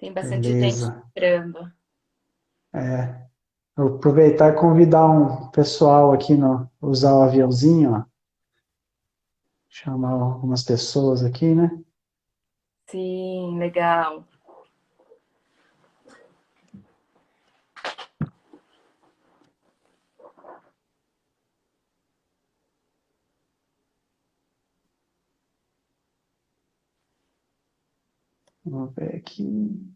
Tem bastante gente Beleza. entrando. É, eu vou aproveitar e convidar um pessoal aqui no usar o aviãozinho, ó. Chamar algumas pessoas aqui, né? Sim, legal. Vamos ver aqui.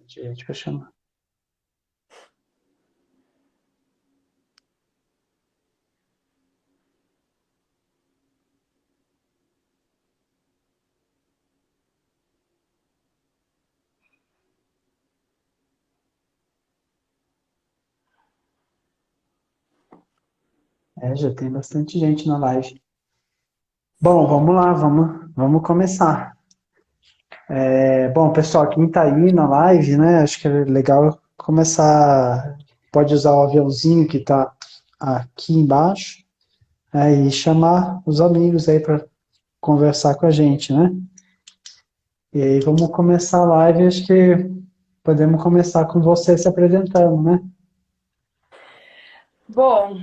Gente, vai chamar. É, já tem bastante gente na live. Bom, vamos Sim. lá, vamos começar. Bom, pessoal, quem está aí na live, né? Acho que é legal começar. Pode usar o aviãozinho que está aqui embaixo, e chamar os amigos aí para conversar com a gente, né? E aí vamos começar a live. Acho que podemos começar com você se apresentando, né? Bom,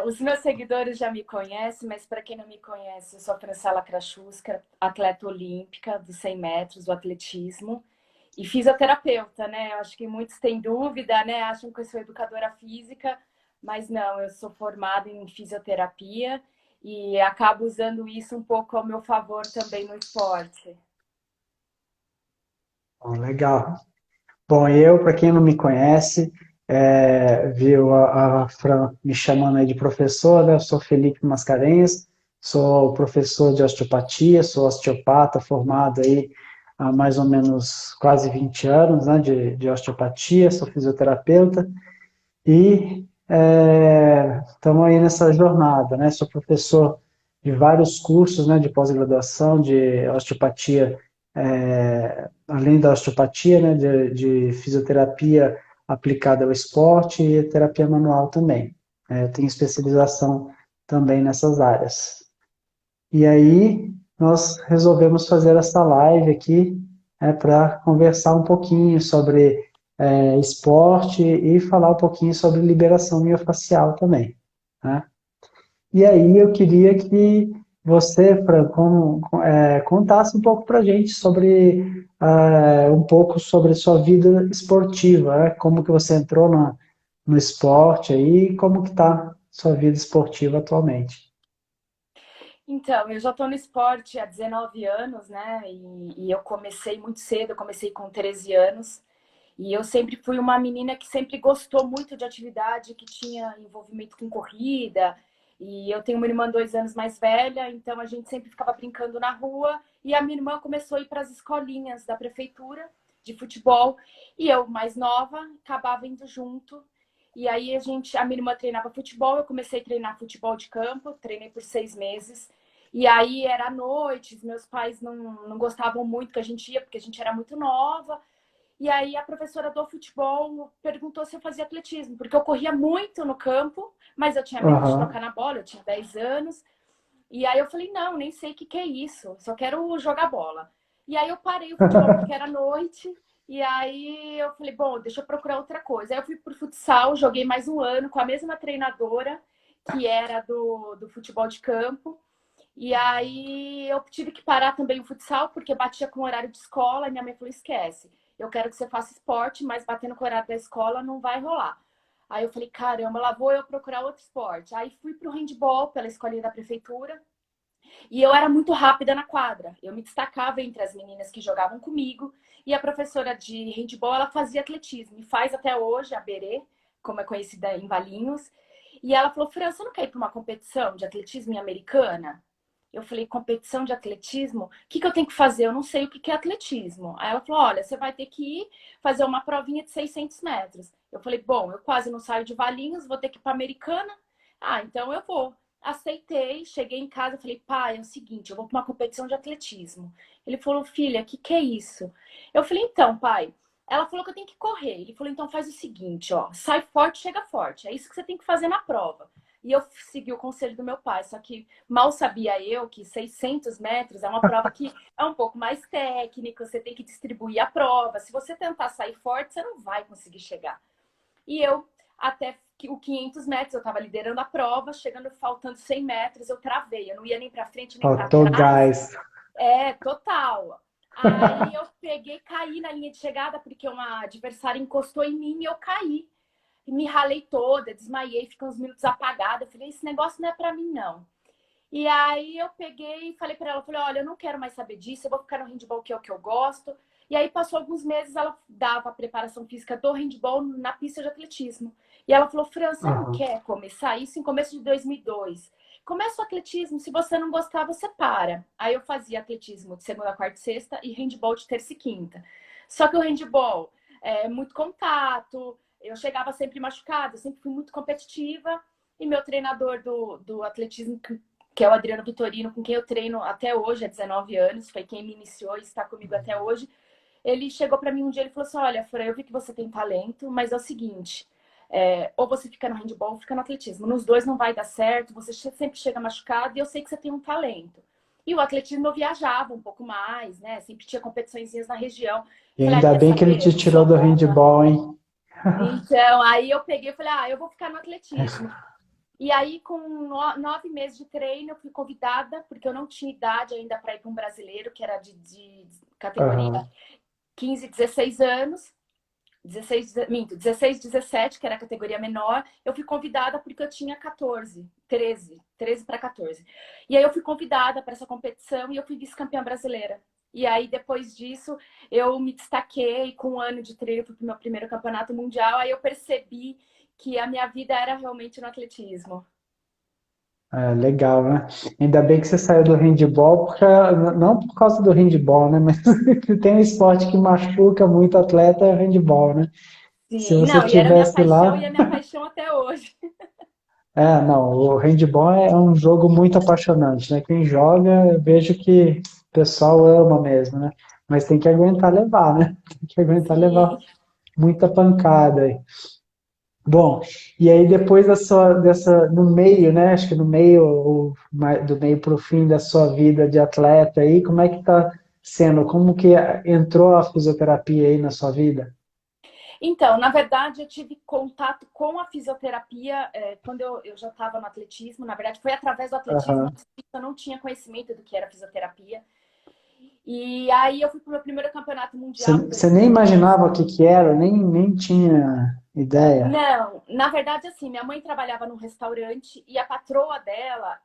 os meus seguidores já me conhecem, mas para quem não me conhece, eu sou a Francela Krachuska, atleta olímpica dos 100 metros do atletismo e fisioterapeuta, né? Eu acho que muitos têm dúvida, né? Acham que eu sou educadora física, mas não, eu sou formada em fisioterapia e acabo usando isso um pouco ao meu favor também no esporte. Bom, legal. Bom, para quem não me conhece, viu a Fran me chamando aí de professor, né? Eu sou Felipe Mascarenhas, sou professor de osteopatia, sou osteopata formado aí há mais ou menos quase 20 anos, né, de osteopatia, sou fisioterapeuta e estamos aí nessa jornada, né? Sou professor de vários cursos, né, de pós-graduação de osteopatia, além da osteopatia, né, de fisioterapia aplicada ao esporte e terapia manual também. Eu tenho especialização também nessas áreas. E aí nós resolvemos fazer essa live aqui, para conversar um pouquinho sobre esporte e falar um pouquinho sobre liberação miofascial também, né? E aí eu queria que você, Fran, contasse um pouco para a gente sobre um pouco sobre a sua vida esportiva, né? Como que você entrou no esporte aí, e como que está sua vida esportiva atualmente. Então, eu já estou no esporte há 19 anos, né? E eu comecei muito cedo, eu comecei com 13 anos. E eu sempre fui uma menina que sempre gostou muito de atividade que tinha envolvimento com corrida. E eu tenho uma irmã 2 anos mais velha, então a gente sempre ficava brincando na rua. E a minha irmã começou a ir para as escolinhas da prefeitura de futebol. E eu, mais nova, acabava indo junto. E aí a minha irmã treinava futebol, eu comecei a treinar futebol de campo, treinei por 6 meses. E aí era à noite, meus pais não gostavam muito que a gente ia, porque a gente era muito nova. E aí a professora do futebol perguntou se eu fazia atletismo, porque eu corria muito no campo, mas eu tinha medo de Aham. tocar na bola, eu tinha 10 anos. E aí eu falei, não, nem sei o que é isso, só quero jogar bola. E aí eu parei o futebol porque era noite, e aí eu falei, bom, deixa eu procurar outra coisa. Aí eu fui pro futsal, joguei mais um ano com a mesma treinadora, que era do futebol de campo. E aí eu tive que parar também o futsal, porque batia com o horário de escola, e minha mãe falou, esquece, eu quero que você faça esporte, mas batendo com o horário da escola não vai rolar. Aí eu falei, caramba, lá vou eu procurar outro esporte. Aí fui pro handball pela escolinha da prefeitura, e eu era muito rápida na quadra. Eu me destacava entre as meninas que jogavam comigo, e a professora de handball, ela fazia atletismo, e faz até hoje, a Berê, como é conhecida em Valinhos. E ela falou, Fran, você não quer ir para uma competição de atletismo em Americana? Eu falei, competição de atletismo? O que eu tenho que fazer? Eu não sei o que é atletismo. Aí ela falou, olha, você vai ter que ir fazer uma provinha de 600 metros. Eu falei, bom, eu quase não saio de Valinhos, vou ter que ir para Americana. Ah, então eu vou. Aceitei, cheguei em casa, falei, pai, é o seguinte, eu vou para uma competição de atletismo. Ele falou, filha, o que é isso? Eu falei, então, pai, ela falou que eu tenho que correr. Ele falou, então faz o seguinte, ó, sai forte, chega forte. É isso que você tem que fazer na prova. E eu segui o conselho do meu pai, só que mal sabia eu que 600 metros é uma prova que é um pouco mais técnica, você tem que distribuir a prova. Se você tentar sair forte, você não vai conseguir chegar. E eu, até o 500 metros, eu estava liderando a prova, chegando, faltando 100 metros, eu travei. Eu não ia nem para frente, nem para Faltou trás. gás. É, total. Aí eu peguei, caí na linha de chegada, porque uma adversária encostou em mim e eu caí. E me ralei toda, desmaiei, fiquei uns minutos apagada. Eu falei, esse negócio não é para mim, não. E aí eu peguei e falei para ela, falei, olha, eu não quero mais saber disso, eu vou ficar no handball, que é o que eu gosto. E aí passou alguns meses, ela dava a preparação física do handball na pista de atletismo. E ela falou, Fran, você não Aham. quer começar isso em começo de 2002? Começa o atletismo, se você não gostar, você para. Aí eu fazia atletismo de segunda, quarta e sexta e handball de terça e quinta. Só que o handball é muito contato, eu chegava sempre machucada, sempre fui muito competitiva. E meu treinador do atletismo, que é o Adriano Vitorino, com quem eu treino até hoje, há 19 anos, foi quem me iniciou e está comigo até hoje. Ele chegou para mim um dia e falou assim: olha, Fran, eu vi que você tem talento, mas é o seguinte, ou você fica no handball ou fica no atletismo. Nos dois não vai dar certo, você sempre chega machucado e eu sei que você tem um talento. E o atletismo eu viajava um pouco mais, né? Sempre tinha competiçõezinhas na região. E Falei, ah, ainda quer bem que ele saber? Eu te não tirou sou do boba. handball, hein? Então, aí eu peguei e falei, ah, eu vou ficar no atletismo. E aí, com 9 meses de treino, eu fui convidada, porque eu não tinha idade ainda para ir para um brasileiro, que era de categoria Aham. 15, 16 anos. 16, 17, que era a categoria menor. Eu fui convidada porque eu tinha 14, 13 para 14. E aí eu fui convidada para essa competição e eu fui vice-campeã brasileira. E aí, depois disso, eu me destaquei com um ano de treino, fui para o meu primeiro campeonato mundial. Aí eu percebi que a minha vida era realmente no atletismo. É, legal, né? Ainda bem que você saiu do handball, porque, não por causa do handball, né? Mas que tem um esporte que machuca muito atleta é o handball, né? Se Sim, você não, e era minha tivesse paixão lá. e é minha paixão até hoje. Não, o handball é um jogo muito apaixonante, né? Quem joga, eu vejo que o pessoal ama mesmo, né? Mas tem que aguentar levar, né? Tem que aguentar levar Sim. muita pancada aí. Bom, e aí depois no meio, né? Acho que no meio, do meio para o fim da sua vida de atleta aí, como é que tá sendo? Como que entrou a fisioterapia aí na sua vida? Então, na verdade, eu tive contato com a fisioterapia quando eu já estava no atletismo. Na verdade, foi através do atletismo, Aham. eu não tinha conhecimento do que era fisioterapia. E aí eu fui para o meu primeiro campeonato Você, mundial em você nem 2010. imaginava o que que era, nem tinha ideia. Não, na verdade, assim, minha mãe trabalhava num restaurante e a patroa dela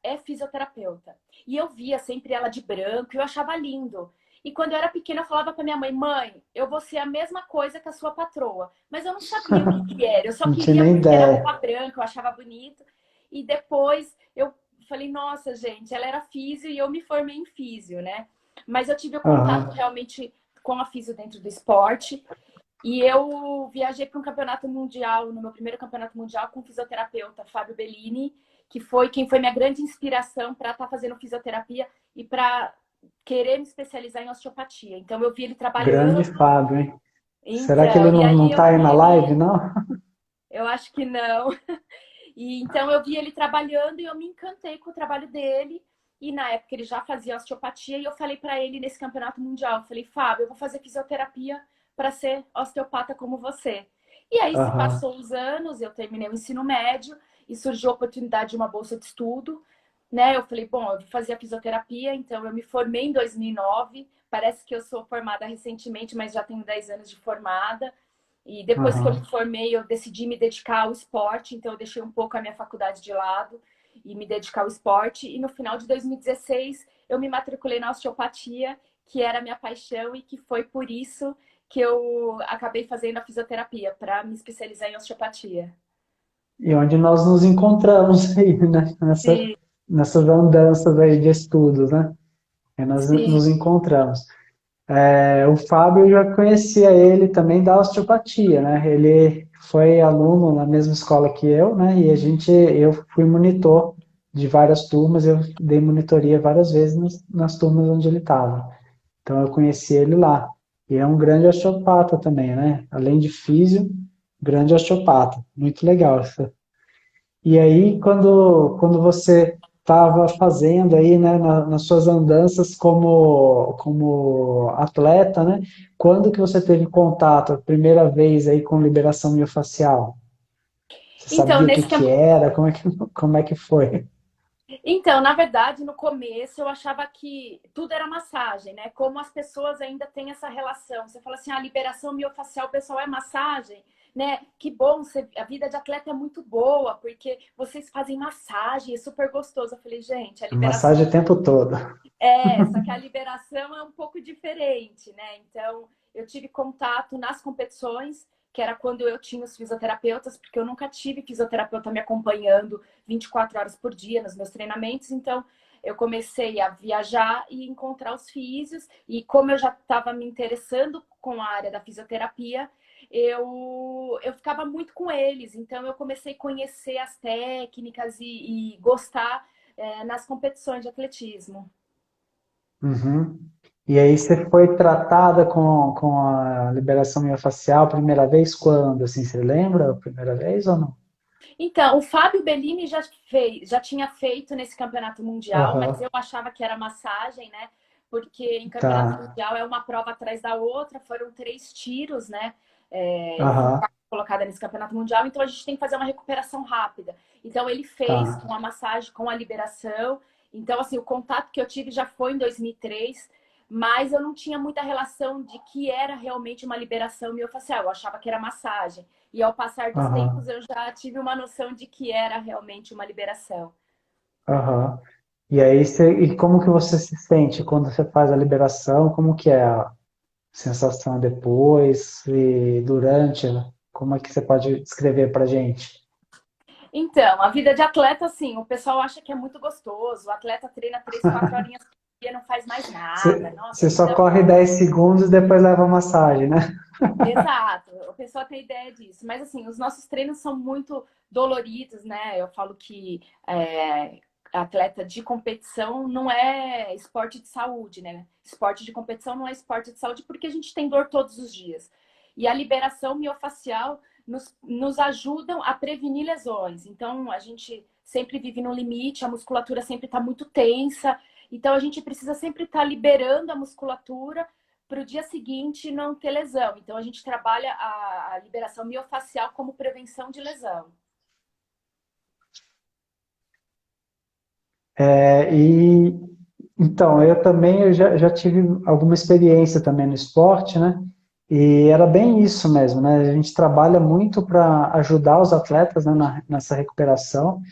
é fisioterapeuta. E eu via sempre ela de branco e eu achava lindo. E quando eu era pequena, eu falava para minha mãe, mãe, eu vou ser a mesma coisa que a sua patroa. Mas eu não sabia o que que era. Eu só Não tinha queria nem porque era ideia. roupa branca, eu achava bonito. E depois eu falei, nossa, gente, ela era físio e eu me formei em físio, né? Mas eu tive o contato Aham. realmente com a físio dentro do esporte. E eu viajei para um campeonato mundial, no meu primeiro campeonato mundial, com o fisioterapeuta Fábio Bellini, que foi quem foi minha grande inspiração para estar fazendo fisioterapia e para querer me especializar em osteopatia. Então eu vi ele Grande trabalhando, Fábio, hein? Será que ele então, e não aí tá eu aí na live, queria, não? eu acho que não. E então eu vi ele trabalhando e eu me encantei com o trabalho dele. E na época ele já fazia osteopatia e eu falei para ele nesse campeonato mundial, eu falei, Fábio, eu vou fazer fisioterapia para ser osteopata como você. E aí se Aham. passou os anos, eu terminei o ensino médio e surgiu a oportunidade de uma bolsa de estudo, né? Eu falei, bom, eu vou fazer a fisioterapia, então eu me formei em 2009. Parece que eu sou formada recentemente, mas já tenho 10 anos de formada. E depois que eu me Aham. formei, eu decidi me dedicar ao esporte, então eu deixei um pouco a minha faculdade de lado e me dedicar ao esporte. E no final de 2016, eu me matriculei na osteopatia, que era a minha paixão e que foi por isso que eu acabei fazendo a fisioterapia, para me especializar em osteopatia. E onde nós nos encontramos aí, né? Sim, Nessas andanças aí de estudos, né? E nós sim. nos encontramos. O Fábio, eu já conhecia ele também da osteopatia, né? Ele foi aluno na mesma escola que eu, né? E eu fui monitor de várias turmas, eu dei monitoria várias vezes nas turmas onde ele estava. Então eu conheci ele lá. E é um grande osteopata também, né? Além de físio, grande osteopata. Muito legal. E aí, quando você estava fazendo aí, né, nas suas andanças como atleta, né, quando que você teve contato a primeira vez aí com liberação miofascial? Você Então, sabia o que nesse que era? Como é que foi? Então, na verdade, no começo eu achava que tudo era massagem, né? Como as pessoas ainda têm essa relação. Você fala assim, a liberação miofascial, o pessoal é massagem, né? Que bom, a vida de atleta é muito boa, porque vocês fazem massagem, é super gostoso. Eu falei, gente, a liberação Massagem o tempo todo. só que a liberação é um pouco diferente, né? Então, eu tive contato nas competições, que era quando eu tinha os fisioterapeutas, porque eu nunca tive fisioterapeuta me acompanhando 24 horas por dia nos meus treinamentos. Então, eu comecei a viajar e encontrar os físios. E como eu já estava me interessando com a área da fisioterapia, eu ficava muito com eles. Então, eu comecei a conhecer as técnicas e gostar nas competições de atletismo. Uhum. E aí você foi tratada com a liberação miofascial a primeira vez quando? Assim, você lembra a primeira vez ou não? Então, o Fábio Bellini já tinha feito nesse campeonato mundial, mas Aham, eu achava que era massagem, né? Porque em campeonato tá. mundial é uma prova atrás da outra, foram 3 tiros, né? Eu fui Aham, colocada nesse campeonato mundial, então a gente tem que fazer uma recuperação rápida. Então ele fez tá. com a massagem, com a liberação. Então, assim, o contato que eu tive já foi em 2003, mas eu não tinha muita relação de que era realmente uma liberação miofascial. Eu achava que era massagem. E ao passar dos Aham, tempos, eu já tive uma noção de que era realmente uma liberação. aham. E como que você se sente quando você faz a liberação? Como que é a sensação depois e durante? Como é que você pode descrever pra gente? Então, a vida de atleta, assim, o pessoal acha que é muito gostoso. O atleta treina 3, 4 horinhas por dia, não faz mais nada. Nossa, Você só vida. corre 10 segundos e depois leva a massagem, né? Exato, a pessoa tem ideia disso. Mas, assim, os nossos treinos são muito doloridos, né? Eu falo que atleta de competição não é esporte de saúde, né? Esporte de competição não é esporte de saúde porque a gente tem dor todos os dias. E a liberação miofascial nos ajudam a prevenir lesões. Então, a gente sempre vive no limite, a musculatura sempre está muito tensa. Então, a gente precisa sempre estar liberando a musculatura para o dia seguinte não ter lesão. Então, a gente trabalha a liberação miofascial como prevenção de lesão. E então, eu já tive alguma experiência também no esporte, né? E era bem isso mesmo, né? A gente trabalha muito para ajudar os atletas, né, nessa recuperação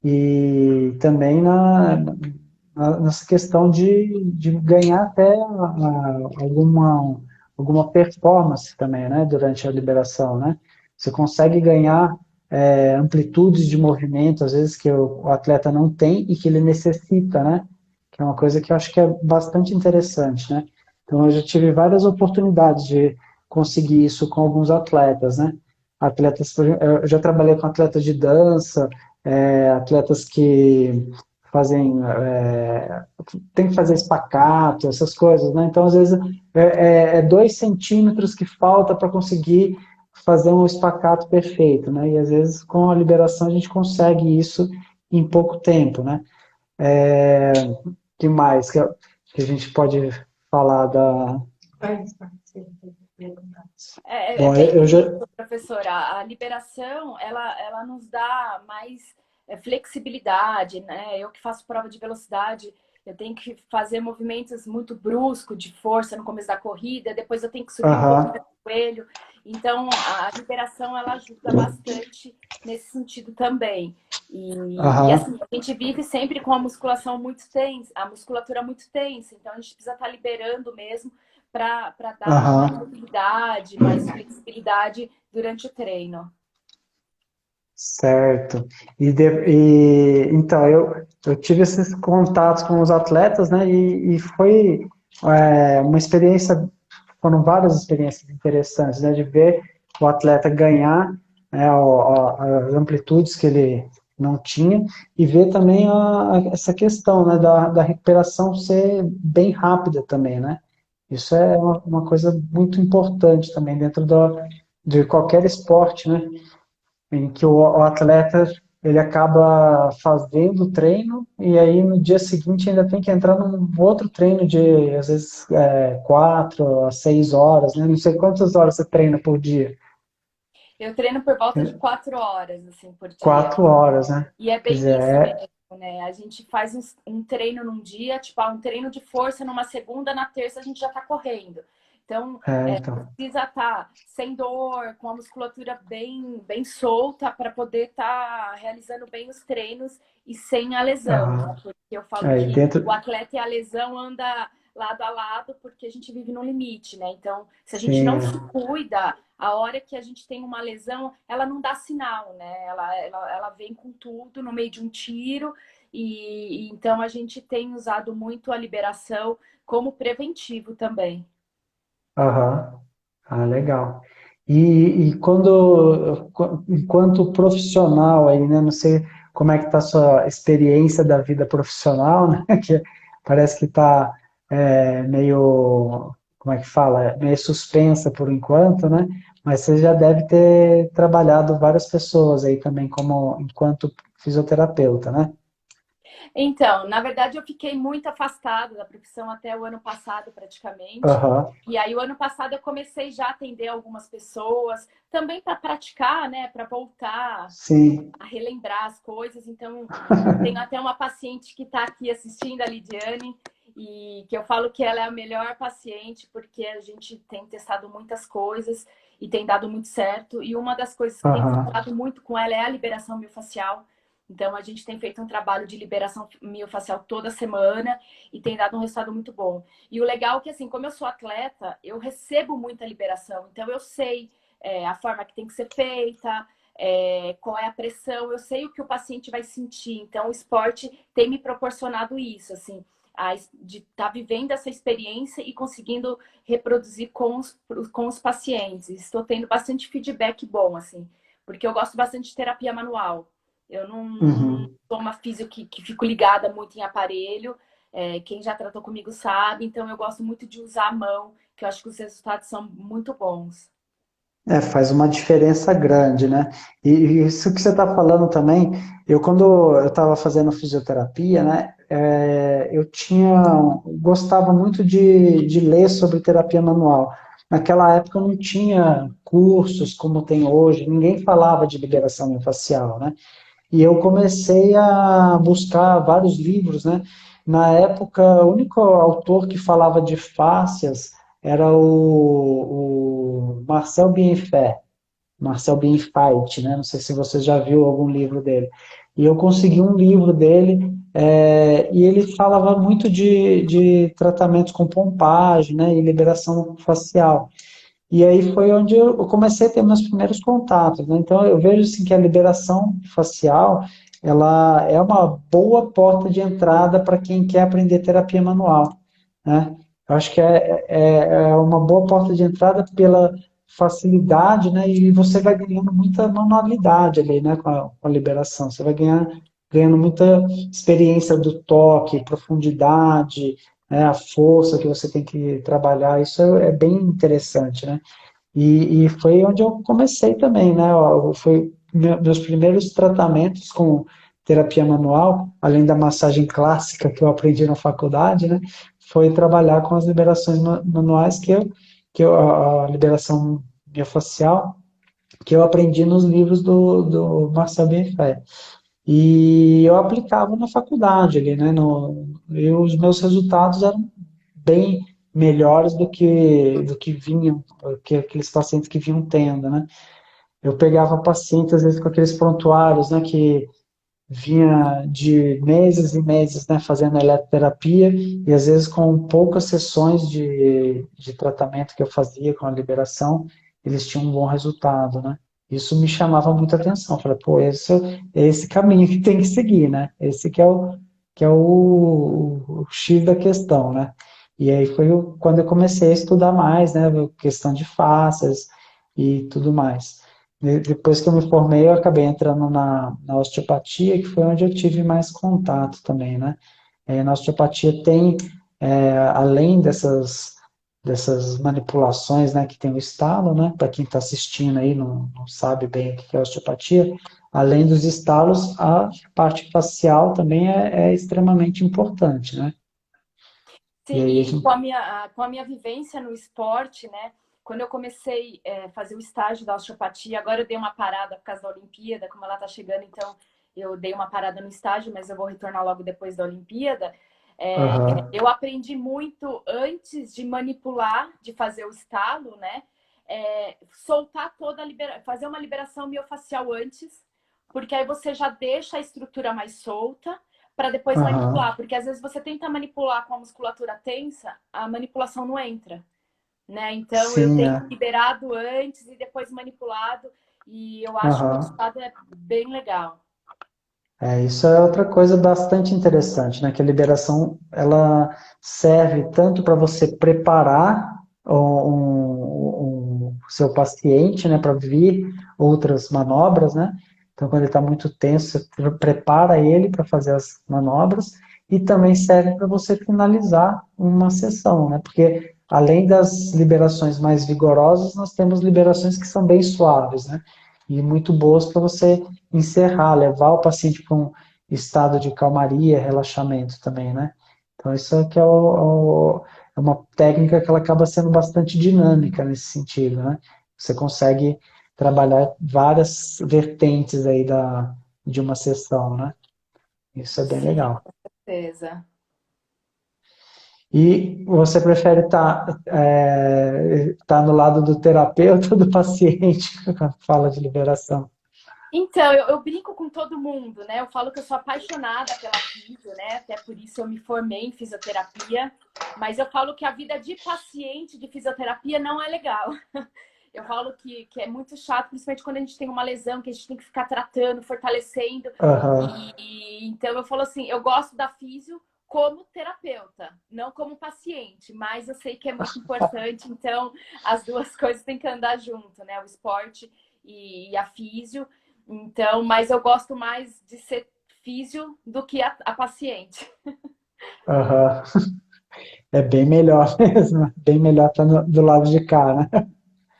e também nessa questão de ganhar até alguma performance também, né? Durante a liberação, né? Você consegue ganhar amplitudes de movimento, às vezes, que o atleta não tem e que ele necessita, né? Que é uma coisa que eu acho que é bastante interessante, né? Então, eu já tive várias oportunidades de conseguir isso com alguns atletas, né? Atletas, eu já trabalhei com atletas de dança, atletas que fazem, tem que fazer espacato, essas coisas, né? Então, às vezes, é 2 centímetros que falta para conseguir fazer um espacato perfeito, né? E às vezes, com a liberação, a gente consegue isso em pouco tempo, né? Que mais que a gente pode falar da... É Bom, bem eu já... isso, professora. A liberação, ela nos dá mais flexibilidade, né? Eu que faço prova de velocidade, eu tenho que fazer movimentos muito bruscos de força no começo da corrida, depois eu tenho que subir um pouco Aham, meu joelho. Então, a liberação, ela ajuda bastante nesse sentido também. E aham, assim, a gente vive sempre com a musculação muito tensa, a musculatura muito tensa, então a gente precisa estar liberando mesmo para dar mais aham. mobilidade, mais flexibilidade durante o treino. Certo. Então, eu tive esses contatos com os atletas, né? E foi uma experiência, foram várias experiências interessantes, né? De ver o atleta ganhar, né, as amplitudes que ele não tinha e ver também essa questão, né, da recuperação ser bem rápida também, né? Isso é uma coisa muito importante também dentro de qualquer esporte, né? Em que o atleta ele acaba fazendo o treino e aí no dia seguinte ainda tem que entrar num outro treino de, às vezes, 4 a 6 horas, né? Não sei quantas horas você treina por dia. Eu treino por volta de 4 horas, assim, por dia. 4 horas, né? E é Quer bem dizer, isso mesmo, né? A gente faz um treino num dia, tipo, um treino de força numa segunda, na terça a gente já tá correndo. Então, então. precisa estar sem dor, com a musculatura bem solta para poder estar realizando bem os treinos e sem a lesão, né? Aham. Porque eu falo Aí que o dentro, atleta e a lesão anda lado a lado porque a gente vive no limite, né? Então, se a gente sim, não se cuida, a hora que a gente tem uma lesão, ela não dá sinal, né? Ela vem com tudo no meio de um tiro e então a gente tem usado muito a liberação como preventivo também. aham. Ah, legal. E enquanto profissional aí, né? Não sei como é que tá a sua experiência da vida profissional, né? Que parece que tá meio, como é que fala? Meio suspensa por enquanto, né? Mas você já deve ter trabalhado várias pessoas aí também como enquanto fisioterapeuta, né? Então, na verdade, eu fiquei muito afastada da profissão até o ano passado, praticamente. Aham, E aí, o ano passado, eu comecei já a atender algumas pessoas, também para praticar, né, para voltar sim. a relembrar as coisas. Então, eu tenho até uma paciente que está aqui assistindo, a Lidiane, e que eu falo que ela é a melhor paciente, porque a gente tem testado muitas coisas e tem dado muito certo. E uma das coisas que tem Aham, funcionado muito com ela é a liberação miofascial. Então, a gente tem feito um trabalho de liberação miofascial toda semana e tem dado um resultado muito bom. E o legal é que, assim, como eu sou atleta, eu recebo muita liberação. Então, eu sei a forma que tem que ser feita, qual é a pressão, eu sei o que o paciente vai sentir. Então, o esporte tem me proporcionado isso, assim, de estar vivendo essa experiência e conseguindo reproduzir com os pacientes. Estou tendo bastante feedback bom, assim, porque eu gosto bastante de terapia manual. Eu não uhum. sou uma física que fico ligada muito em aparelho. Quem já tratou comigo sabe, então eu gosto muito de usar a mão, que eu acho que os resultados são muito bons. Faz uma diferença grande, né? E isso que você está falando também, quando eu estava fazendo fisioterapia, né, gostava muito de ler sobre terapia manual. Naquela época não tinha cursos como tem hoje, ninguém falava de liberação miofascial, né? E eu comecei a buscar vários livros, né? Na época, o único autor que falava de fáscias era o Marcel Bienfait, né? Não sei se você já viu algum livro dele. E eu consegui um livro dele, e ele falava muito de tratamentos com pompagem, né? E liberação facial. E aí foi onde eu comecei a ter meus primeiros contatos, né? Então eu vejo assim que a liberação facial, ela é uma boa porta de entrada para quem quer aprender terapia manual, né? Eu acho que é uma boa porta de entrada pela facilidade, né? E você vai ganhando muita manualidade ali, né? Com a liberação, você vai ganhando muita experiência do toque, profundidade, né, a força que você tem que trabalhar, isso é bem interessante, né? E foi onde eu comecei também, né? Foi meus primeiros tratamentos com terapia manual, além da massagem clássica que eu aprendi na faculdade, né? Foi trabalhar com as liberações manuais a liberação miofascial que eu aprendi nos livros do Marcel Bienfait. E eu aplicava na faculdade ali, né? E os meus resultados eram bem melhores do que vinham, que aqueles pacientes que vinham tendo, né? Eu pegava pacientes, às vezes, com aqueles prontuários, né, que vinha de meses e meses, né, fazendo eletroterapia, e às vezes com poucas sessões de tratamento que eu fazia com a liberação, eles tinham um bom resultado, né? Isso me chamava muita atenção. Eu falei, pô, esse é esse caminho que tem que seguir, né? Esse que é o X da questão, né? E aí foi quando eu comecei a estudar mais, né? Questão de faces e tudo mais. Depois que eu me formei, eu acabei entrando na osteopatia, que foi onde eu tive mais contato também, né? Na osteopatia tem, além dessas manipulações, né, que tem o estalo, né, para quem está assistindo aí não sabe bem o que é osteopatia, além dos estalos, a parte facial também é extremamente importante, né? E Sim, aí a e gente... com a minha vivência no esporte, né? Quando eu comecei a fazer o estágio da osteopatia, agora eu dei uma parada por causa da Olimpíada, como ela tá chegando, então eu dei uma parada no estágio, mas eu vou retornar logo depois da Olimpíada. Aham, Eu aprendi muito antes de manipular, de fazer o estalo, né? Soltar toda a fazer uma liberação miofascial antes, porque aí você já deixa a estrutura mais solta para depois aham. manipular, porque às vezes você tenta manipular com a musculatura tensa, a manipulação não entra, né? Então eu Sim, tenho é. liberado antes e depois manipulado, e eu acho que o Aham. resultado é bem legal. Isso é outra coisa bastante interessante, né? Que a liberação ela serve tanto para você preparar o seu paciente, né, para vir outras manobras, né? Então, quando ele está muito tenso, você prepara ele para fazer as manobras e também serve para você finalizar uma sessão, né? Porque além das liberações mais vigorosas, nós temos liberações que são bem suaves, né? E muito boas para você encerrar, levar o paciente para um estado de calmaria, relaxamento também, né? Então, isso aqui é uma técnica que ela acaba sendo bastante dinâmica nesse sentido, né? Você consegue trabalhar várias vertentes aí de uma sessão, né? Isso é bem Sim, legal. com certeza. E você prefere tá no lado do terapeuta ou do paciente quando fala de liberação? Então, eu brinco com todo mundo, né? Eu falo que eu sou apaixonada pela fisio, né? Até por isso eu me formei em fisioterapia. Mas eu falo que a vida de paciente de fisioterapia não é legal. Eu falo que é muito chato, principalmente quando a gente tem uma lesão, que a gente tem que ficar tratando, fortalecendo. Aham. Então eu falo assim, eu gosto da fisio como terapeuta, não como paciente, mas eu sei que é muito importante, então as duas coisas têm que andar junto, né? O esporte e a fisio. Então, mas eu gosto mais de ser físio do que a paciente. Aham. É bem melhor mesmo, bem melhor estar do lado de cá, né?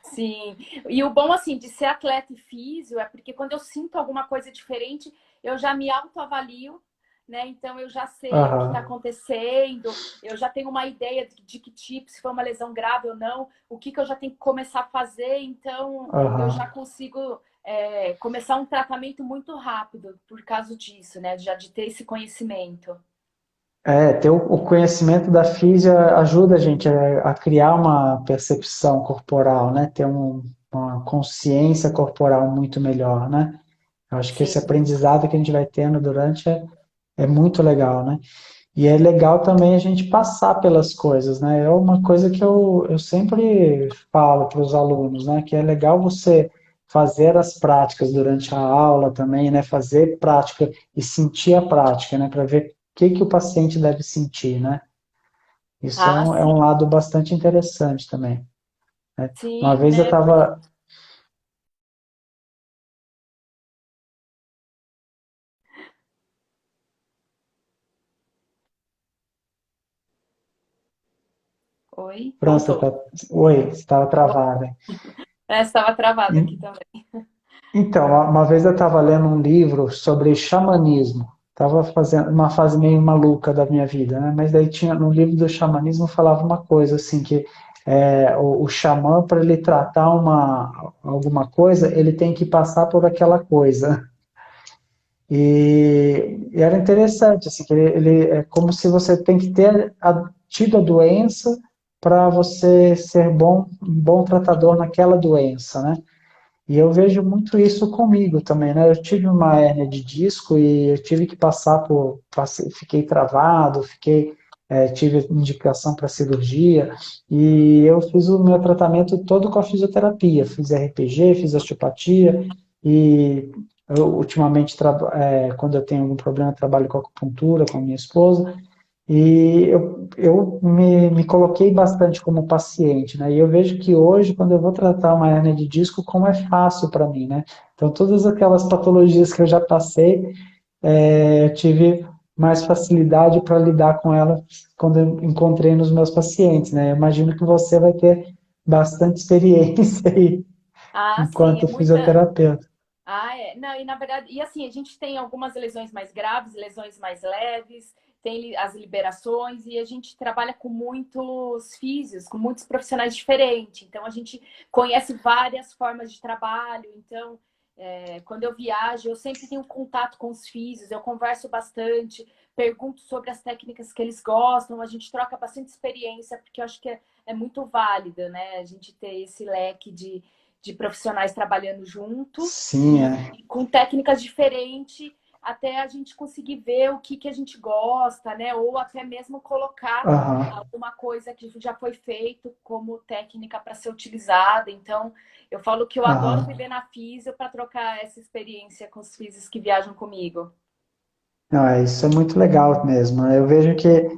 Sim. E o bom, assim, de ser atleta e físio é porque quando eu sinto alguma coisa diferente, eu já me autoavalio, né? Então eu já sei o que está Aham, acontecendo, eu já tenho uma ideia de que tipo, se foi uma lesão grave ou não, o que eu já tenho que começar a fazer, então eu aham. já consigo começar um tratamento muito rápido por causa disso, né? Já de ter esse conhecimento. Ter o conhecimento da física ajuda a gente a criar uma percepção corporal, né? Ter uma consciência corporal muito melhor, né? Eu acho que esse Sim. aprendizado que a gente vai tendo durante é muito legal, né? E é legal também a gente passar pelas coisas, né? É uma coisa que eu sempre falo para os alunos, né? Que é legal você fazer as práticas durante a aula também, né? Fazer prática e sentir a prática, né? Para ver o que que o paciente deve sentir, né? Isso Ah, é sim. um lado bastante interessante também, né? Uma Sim, vez eu né? Porque... estava... Oi, Pronto, voltou. oi, estava travada. Estava travado aqui também. Então, uma vez eu estava lendo um livro sobre xamanismo. Estava fazendo uma fase meio maluca da minha vida, né? Mas daí tinha no livro do xamanismo falava uma coisa assim que o xamã para ele tratar alguma coisa ele tem que passar por aquela coisa. E era interessante assim que ele é como se você tem que ter tido a doença para você ser um bom tratador naquela doença, né? E eu vejo muito isso comigo também, né? Eu tive uma hérnia de disco e eu tive que fiquei travado, tive indicação para cirurgia e eu fiz o meu tratamento todo com a fisioterapia. Fiz RPG, fiz osteopatia e eu, ultimamente, quando eu tenho algum problema, eu trabalho com acupuntura com a minha esposa. E eu me coloquei bastante como paciente, né? E eu vejo que hoje, quando eu vou tratar uma hernia de disco, como é fácil para mim, né? Então, todas aquelas patologias que eu já passei, eu tive mais facilidade para lidar com ela quando eu encontrei nos meus pacientes, né? Eu imagino que você vai ter bastante experiência aí Ah, sim, é enquanto muita. fisioterapeuta. Ah, é. Não, e na verdade, e assim, a gente tem algumas lesões mais graves, lesões mais leves, tem as liberações, e a gente trabalha com muitos físios, com muitos profissionais diferentes. Então, a gente conhece várias formas de trabalho. Então, quando eu viajo, eu sempre tenho contato com os físios, eu converso bastante, pergunto sobre as técnicas que eles gostam, a gente troca bastante experiência, porque eu acho que é muito válido, né? A gente ter esse leque de profissionais trabalhando junto Sim, é. e com técnicas diferentes até a gente conseguir ver o que a gente gosta, né? Ou até mesmo colocar Aham, alguma coisa que já foi feito como técnica para ser utilizada. Então, eu falo que eu adoro aham. viver na físio para trocar essa experiência com os físios que viajam comigo. Não, isso é muito legal mesmo, né? Eu vejo que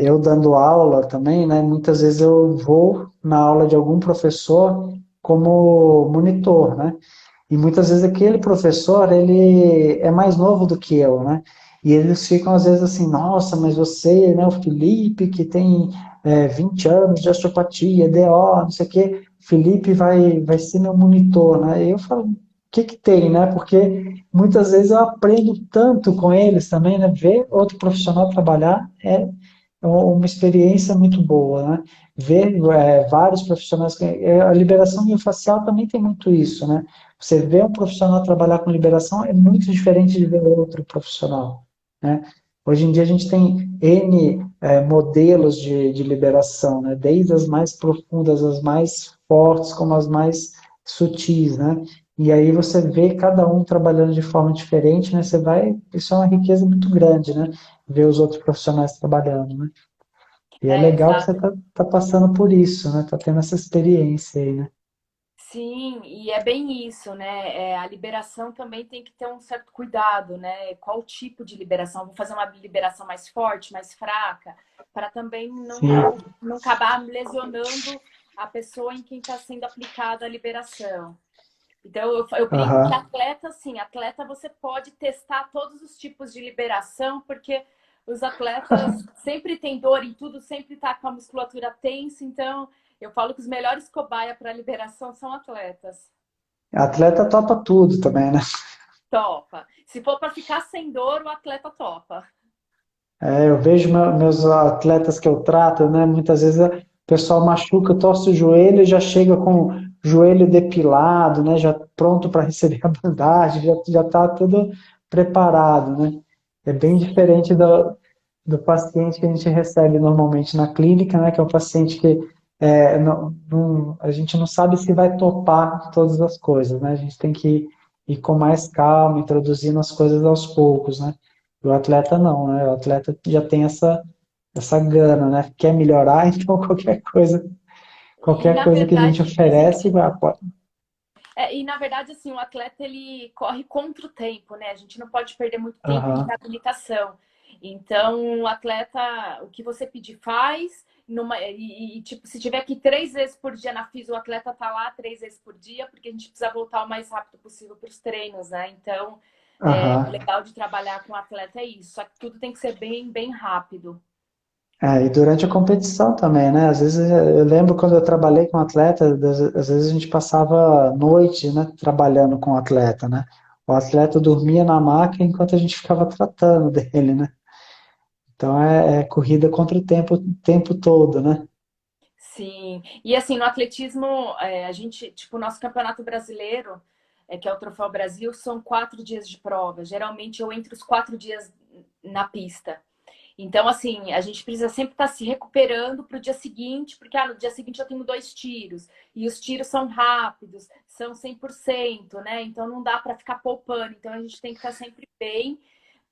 eu dando aula também, né? Muitas vezes eu vou na aula de algum professor como monitor, né? E muitas vezes aquele professor, ele é mais novo do que eu, né? E eles ficam às vezes assim, nossa, mas você, né, o Felipe, que tem 20 anos de osteopatia, DO, não sei o quê, Felipe vai ser meu monitor, né? E eu falo, o que que tem, né? Porque muitas vezes eu aprendo tanto com eles também, né? Ver outro profissional trabalhar é uma experiência muito boa, né? Ver vários profissionais, a liberação miofascial também tem muito isso, né? Você vê um profissional trabalhar com liberação é muito diferente de ver outro profissional, né? Hoje em dia a gente tem N modelos de liberação, né? Desde as mais profundas, as mais fortes, como as mais sutis, né? E aí você vê cada um trabalhando de forma diferente, né? Isso é uma riqueza muito grande, né? Ver os outros profissionais trabalhando, né? E é legal que você Exato. tá passando por isso, né? Tá tendo essa experiência aí, né? Sim, e é bem isso, né? A liberação também tem que ter um certo cuidado, né? Qual tipo de liberação? Vou fazer uma liberação mais forte, mais fraca, para também Sim. não acabar lesionando a pessoa em quem está sendo aplicada a liberação. Então, eu brinco que Aham. atleta, sim, atleta você pode testar todos os tipos de liberação, porque os atletas sempre têm dor em tudo, sempre tá com a musculatura tensa, então eu falo que os melhores cobaia para liberação são atletas. Atleta topa tudo também, né? Topa. Se for para ficar sem dor, o atleta topa. Eu vejo meus atletas que eu trato, né? Muitas vezes o pessoal machuca, torce o joelho e já chega com o joelho depilado, né? Já pronto para receber a bandagem, já tá tudo preparado, né? É bem Sim, diferente do paciente que a gente recebe normalmente na clínica, né? Que é o paciente que a gente não sabe se vai topar todas as coisas, né? A gente tem que ir com mais calma, introduzindo as coisas aos poucos, né? O atleta não, né? O atleta já tem essa gana, né? Quer melhorar, então e qualquer na coisa que a gente verdade, oferece, pode. e na verdade, assim, o atleta ele corre contra o tempo, né? A gente não pode perder muito tempo em Aham, reabilitação. Então, o atleta, o que você pedir faz, tipo, se tiver que ir 3 vezes por dia na FIS, o atleta tá lá 3 vezes por dia, porque a gente precisa voltar o mais rápido possível para os treinos, né? Então, o aham. legal de trabalhar com o atleta é isso, só que tudo tem que ser bem, bem rápido. E durante a competição também, né? Às vezes eu lembro quando eu trabalhei com atleta, às vezes a gente passava noite, né, trabalhando com o atleta, né? O atleta dormia na maca enquanto a gente ficava tratando dele, né? Então é corrida contra o tempo todo, né? Sim, e assim, no atletismo, a gente, tipo, o nosso campeonato brasileiro, que é o Troféu Brasil, são 4 dias de prova. Geralmente eu entro os 4 dias na pista. Então, assim, a gente precisa sempre estar se recuperando para o dia seguinte, porque no dia seguinte eu tenho 2 tiros, e os tiros são rápidos, são 100%, né? Então não dá para ficar poupando. Então a gente tem que estar sempre bem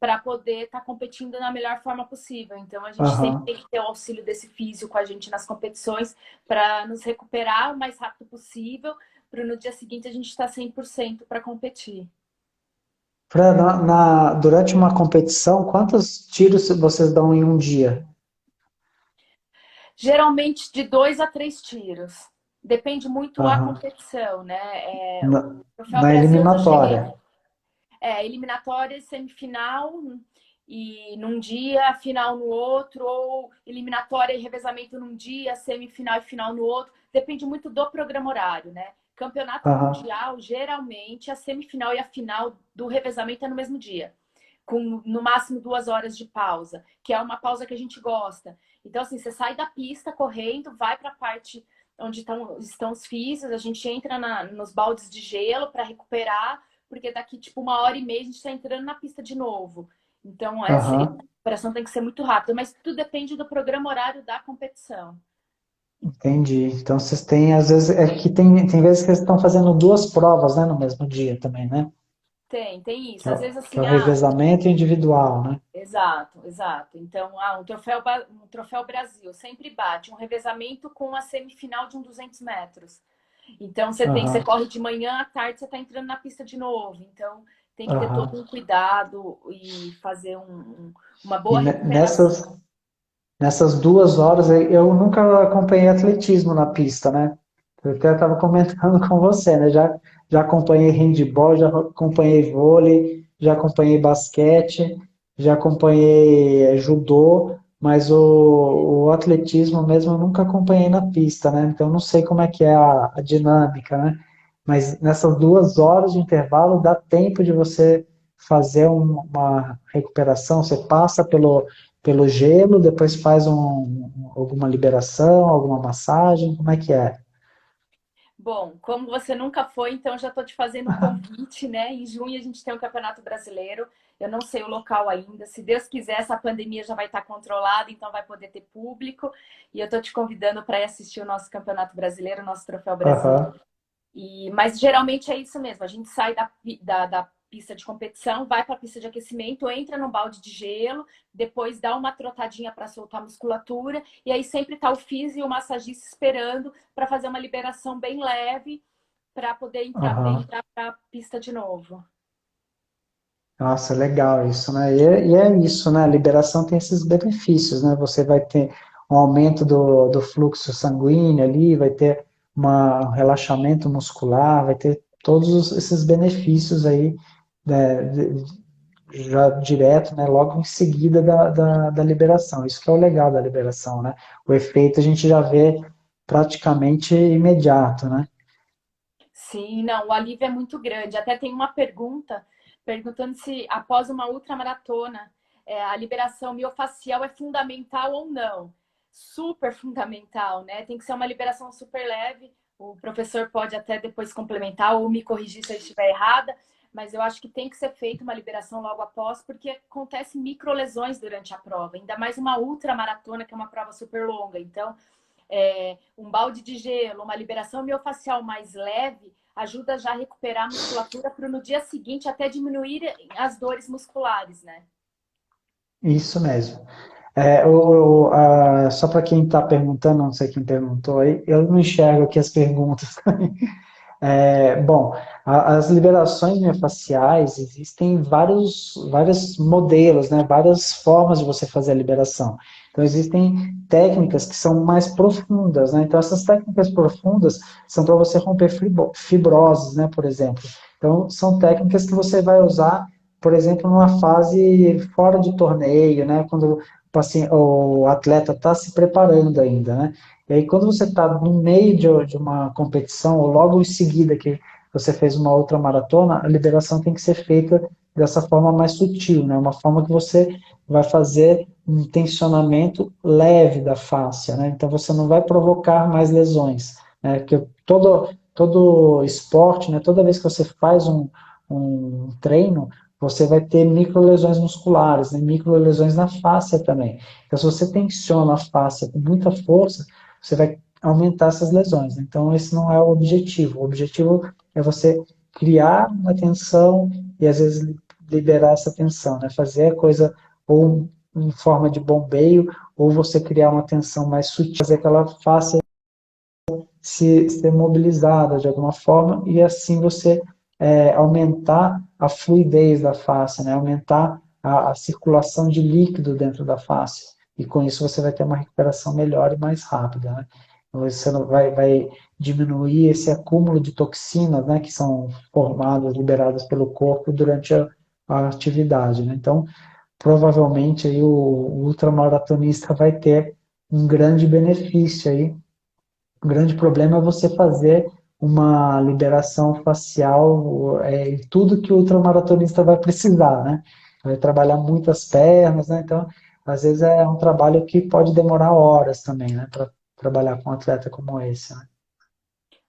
para poder estar competindo da melhor forma possível. Então a gente sempre Aham. tem que ter o auxílio desse físico com a gente nas competições para nos recuperar o mais rápido possível, para no dia seguinte a gente estar 100% para competir. Fran, durante uma competição, quantos tiros vocês dão em um dia? Geralmente de 2 a 3 tiros. Depende muito a Aham. competição, né? Na, O Troféu na Brasil eu já cheguei. eliminatória. Eliminatória, semifinal e num dia, final no outro, ou eliminatória e revezamento num dia, semifinal e final no outro. Depende muito do programa horário, né? Campeonato Aham, mundial, geralmente, a semifinal e a final do revezamento é no mesmo dia, com no máximo 2 horas de pausa, que é uma pausa que a gente gosta. Então, assim, você sai da pista correndo, vai para a parte onde estão os físicos, a gente entra nos baldes de gelo para recuperar, porque daqui, tipo, 1 hora e meia a gente está entrando na pista de novo. Então, essa aham. recuperação tem que ser muito rápida, mas tudo depende do programa horário da competição. Entendi. Então vocês têm, às vezes, é que tem vezes que eles estão fazendo duas provas, né, no mesmo dia também, né? Tem Que isso. é, Às vezes, que é assim, o revezamento individual, né? exato, exato. Então, um troféu Brasil sempre bate um revezamento com a semifinal de 200 metros. Então, você Aham, corre de manhã, à tarde você está entrando na pista de novo. Então, tem que ter todo aham. um cuidado e fazer uma E boa recuperação. nessas 2 horas, eu nunca acompanhei atletismo na pista, né? Eu até estava comentando com você, né? Já acompanhei handball, já acompanhei vôlei, já acompanhei basquete, já acompanhei judô, mas o atletismo mesmo eu nunca acompanhei na pista, né? Então eu não sei como é que é a dinâmica, né? Mas nessas 2 horas de intervalo dá tempo de você fazer uma recuperação, você passa pelo gelo, depois faz alguma liberação, alguma massagem, como é que é? Bom, como você nunca foi, então já estou te fazendo um convite, né? Em junho a gente tem o Campeonato Brasileiro. Eu não sei o local ainda. Se Deus quiser, essa pandemia já vai estar controlada, então vai poder ter público. E eu estou te convidando para ir assistir o nosso Campeonato Brasileiro, o nosso Troféu Brasil. Aham, Mas geralmente é isso mesmo. A gente sai da pista de competição, vai para a pista de aquecimento, entra no balde de gelo, depois dá uma trotadinha para soltar a musculatura, e aí sempre está o físio e o massagista esperando para fazer uma liberação bem leve para poder aham. entrar para a pista de novo. Nossa, legal isso, né? E é isso, né? A liberação tem esses benefícios, né? Você vai ter um aumento do fluxo sanguíneo ali, vai ter um relaxamento muscular, vai ter esses benefícios aí, né, já direto, né? Logo em seguida da liberação. Isso que é o legal da liberação, né? O efeito a gente já vê praticamente imediato, né? Sim, não, o alívio é muito grande. Até tem uma pergunta perguntando se após uma ultramaratona a liberação miofascial é fundamental ou não. Super fundamental, né? Tem que ser uma liberação super leve. O professor pode até depois complementar ou me corrigir se eu estiver errada, mas eu acho que tem que ser feita uma liberação logo após, porque acontece microlesões durante a prova, ainda mais uma ultramaratona, que é uma prova super longa. Então, um balde de gelo, uma liberação miofascial mais leve, ajuda já a recuperar a musculatura para no dia seguinte até diminuir as dores musculares, né? Isso mesmo. Só para quem está perguntando, não sei quem perguntou aí, eu não enxergo aqui as perguntas. Bom, as liberações miofasciais, existem vários modelos, né, várias formas de você fazer a liberação. Então, existem técnicas que são mais profundas, né? Então, essas técnicas profundas são para você romper fibroses, né, por exemplo. Então, são técnicas que você vai usar, por exemplo, numa fase fora de torneio, né, quando o atleta está se preparando ainda, né? E aí, quando você está no meio de uma competição, ou logo em seguida que você fez uma outra maratona, a liberação tem que ser feita dessa forma mais sutil, né? Uma forma que você vai fazer um tensionamento leve da fáscia, né? Então, você não vai provocar mais lesões, né? Porque todo esporte, né? Toda vez que você faz um treino, você vai ter microlesões musculares, né? Microlesões na fáscia também. Então, se você tensiona a fáscia com muita força, você vai aumentar essas lesões. Então, esse não é o objetivo. O objetivo é você criar uma tensão e, às vezes, liberar essa tensão, né? Fazer a coisa ou em forma de bombeio, ou você criar uma tensão mais sutil, fazer aquela face ser mobilizada de alguma forma, e assim você aumentar a fluidez da face, né? Aumentar a circulação de líquido dentro da face. E com isso você vai ter uma recuperação melhor e mais rápida, né? Você não vai diminuir esse acúmulo de toxinas, né, que são formadas, liberadas pelo corpo durante a atividade, né? Então, provavelmente aí o ultramaratonista vai ter um grande benefício aí. O grande problema é você fazer uma liberação facial em tudo que o ultramaratonista vai precisar, né? Vai trabalhar muitas pernas, né? Então, às vezes é um trabalho que pode demorar horas também, né? Para trabalhar com um atleta como esse, né?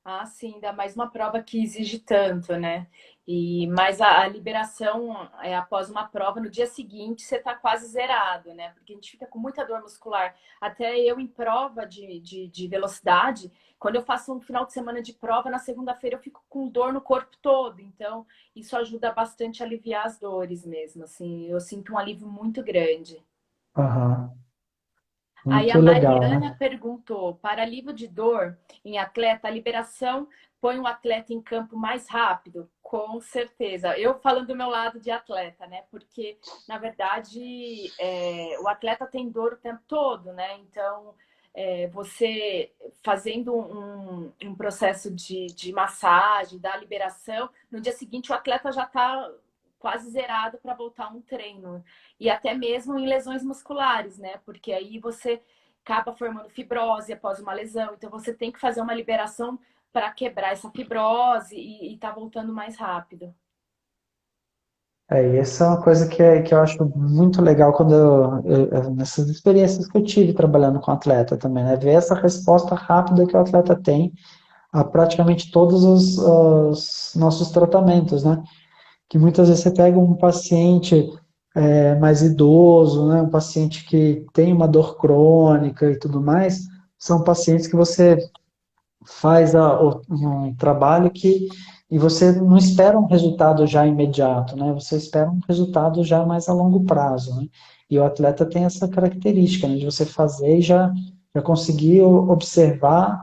Ah, sim, ainda mais uma prova que exige tanto, né? E mais a liberação após uma prova, no dia seguinte você tá quase zerado, né? Porque a gente fica com muita dor muscular. Até eu em prova de velocidade, quando eu faço um final de semana de prova, na segunda-feira eu fico com dor no corpo todo. Então, isso ajuda bastante a aliviar as dores mesmo, assim. Eu sinto um alívio muito grande. Aham. Aí Muito a legal, Mariana né? perguntou: para alívio de dor em atleta, a liberação põe o atleta em campo mais rápido? Com certeza. Eu falando do meu lado de atleta, né? Porque, na verdade, o atleta tem dor o tempo todo, né? Então, você fazendo um processo de massagem, da liberação, no dia seguinte o atleta já está quase zerado para voltar a um treino. E até mesmo em lesões musculares, né? Porque aí você acaba formando fibrose após uma lesão. Então você tem que fazer uma liberação para quebrar essa fibrose e tá voltando mais rápido. E essa é uma coisa que eu acho muito legal quando nessas experiências que eu tive trabalhando com atleta também, né? Ver essa resposta rápida que o atleta tem a praticamente todos os nossos tratamentos, né? Que muitas vezes você pega um paciente mais idoso, né? Um paciente que tem uma dor crônica e tudo mais, são pacientes que você faz um trabalho e você não espera um resultado já imediato, né? Você espera um resultado já mais a longo prazo, né? E o atleta tem essa característica, né, de você fazer e já conseguir observar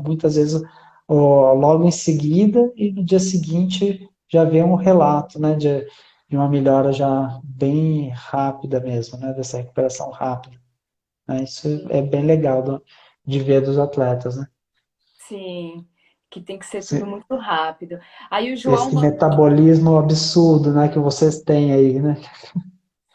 muitas vezes logo em seguida e no dia seguinte já ver um relato, né, de uma melhora já bem rápida mesmo, né, dessa recuperação rápida, né? Isso é bem legal de ver dos atletas, né? Sim, que tem que ser tudo muito rápido. Aí o João Esse mandou. metabolismo absurdo, né, que vocês têm aí, né?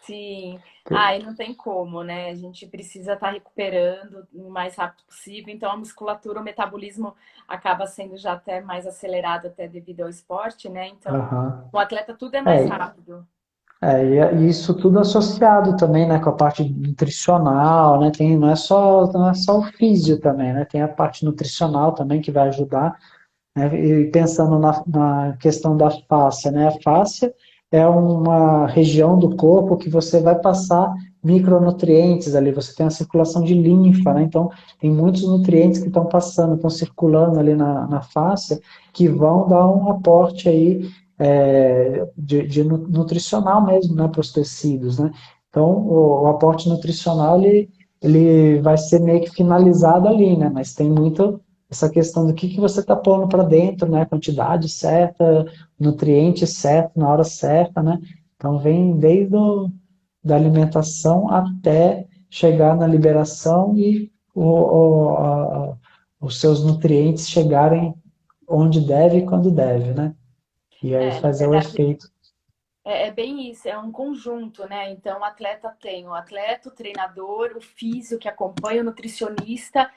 Sim. Ai, não tem como, né? A gente precisa estar recuperando o mais rápido possível. Então, a musculatura, o metabolismo acaba sendo já até mais acelerado, até devido ao esporte, né? Então, Aham. o atleta tudo é mais É, rápido. e isso tudo associado também, né, com a parte nutricional, né? Tem, não é só o físio também, né? Tem a parte nutricional também que vai ajudar, né? E pensando na questão da fáscia, né? A fáscia é uma região do corpo que você vai passar micronutrientes ali, você tem a circulação de linfa, né? Então, tem muitos nutrientes que estão passando, estão circulando ali na fáscia, que vão dar um aporte aí de nutricional mesmo, né, para os tecidos, né? Então, o aporte nutricional, ele vai ser meio que finalizado ali, né? Mas tem muito essa questão do que você está pondo para dentro, né? A quantidade certa, nutriente certo, na hora certa, né? Então vem desde da alimentação até chegar na liberação e os seus nutrientes chegarem onde deve e quando deve, né? E aí Na fazer o verdade, efeito. é bem isso, é um conjunto, né? Então, o atleta tem o atleta, o treinador, o físio que acompanha, o nutricionista.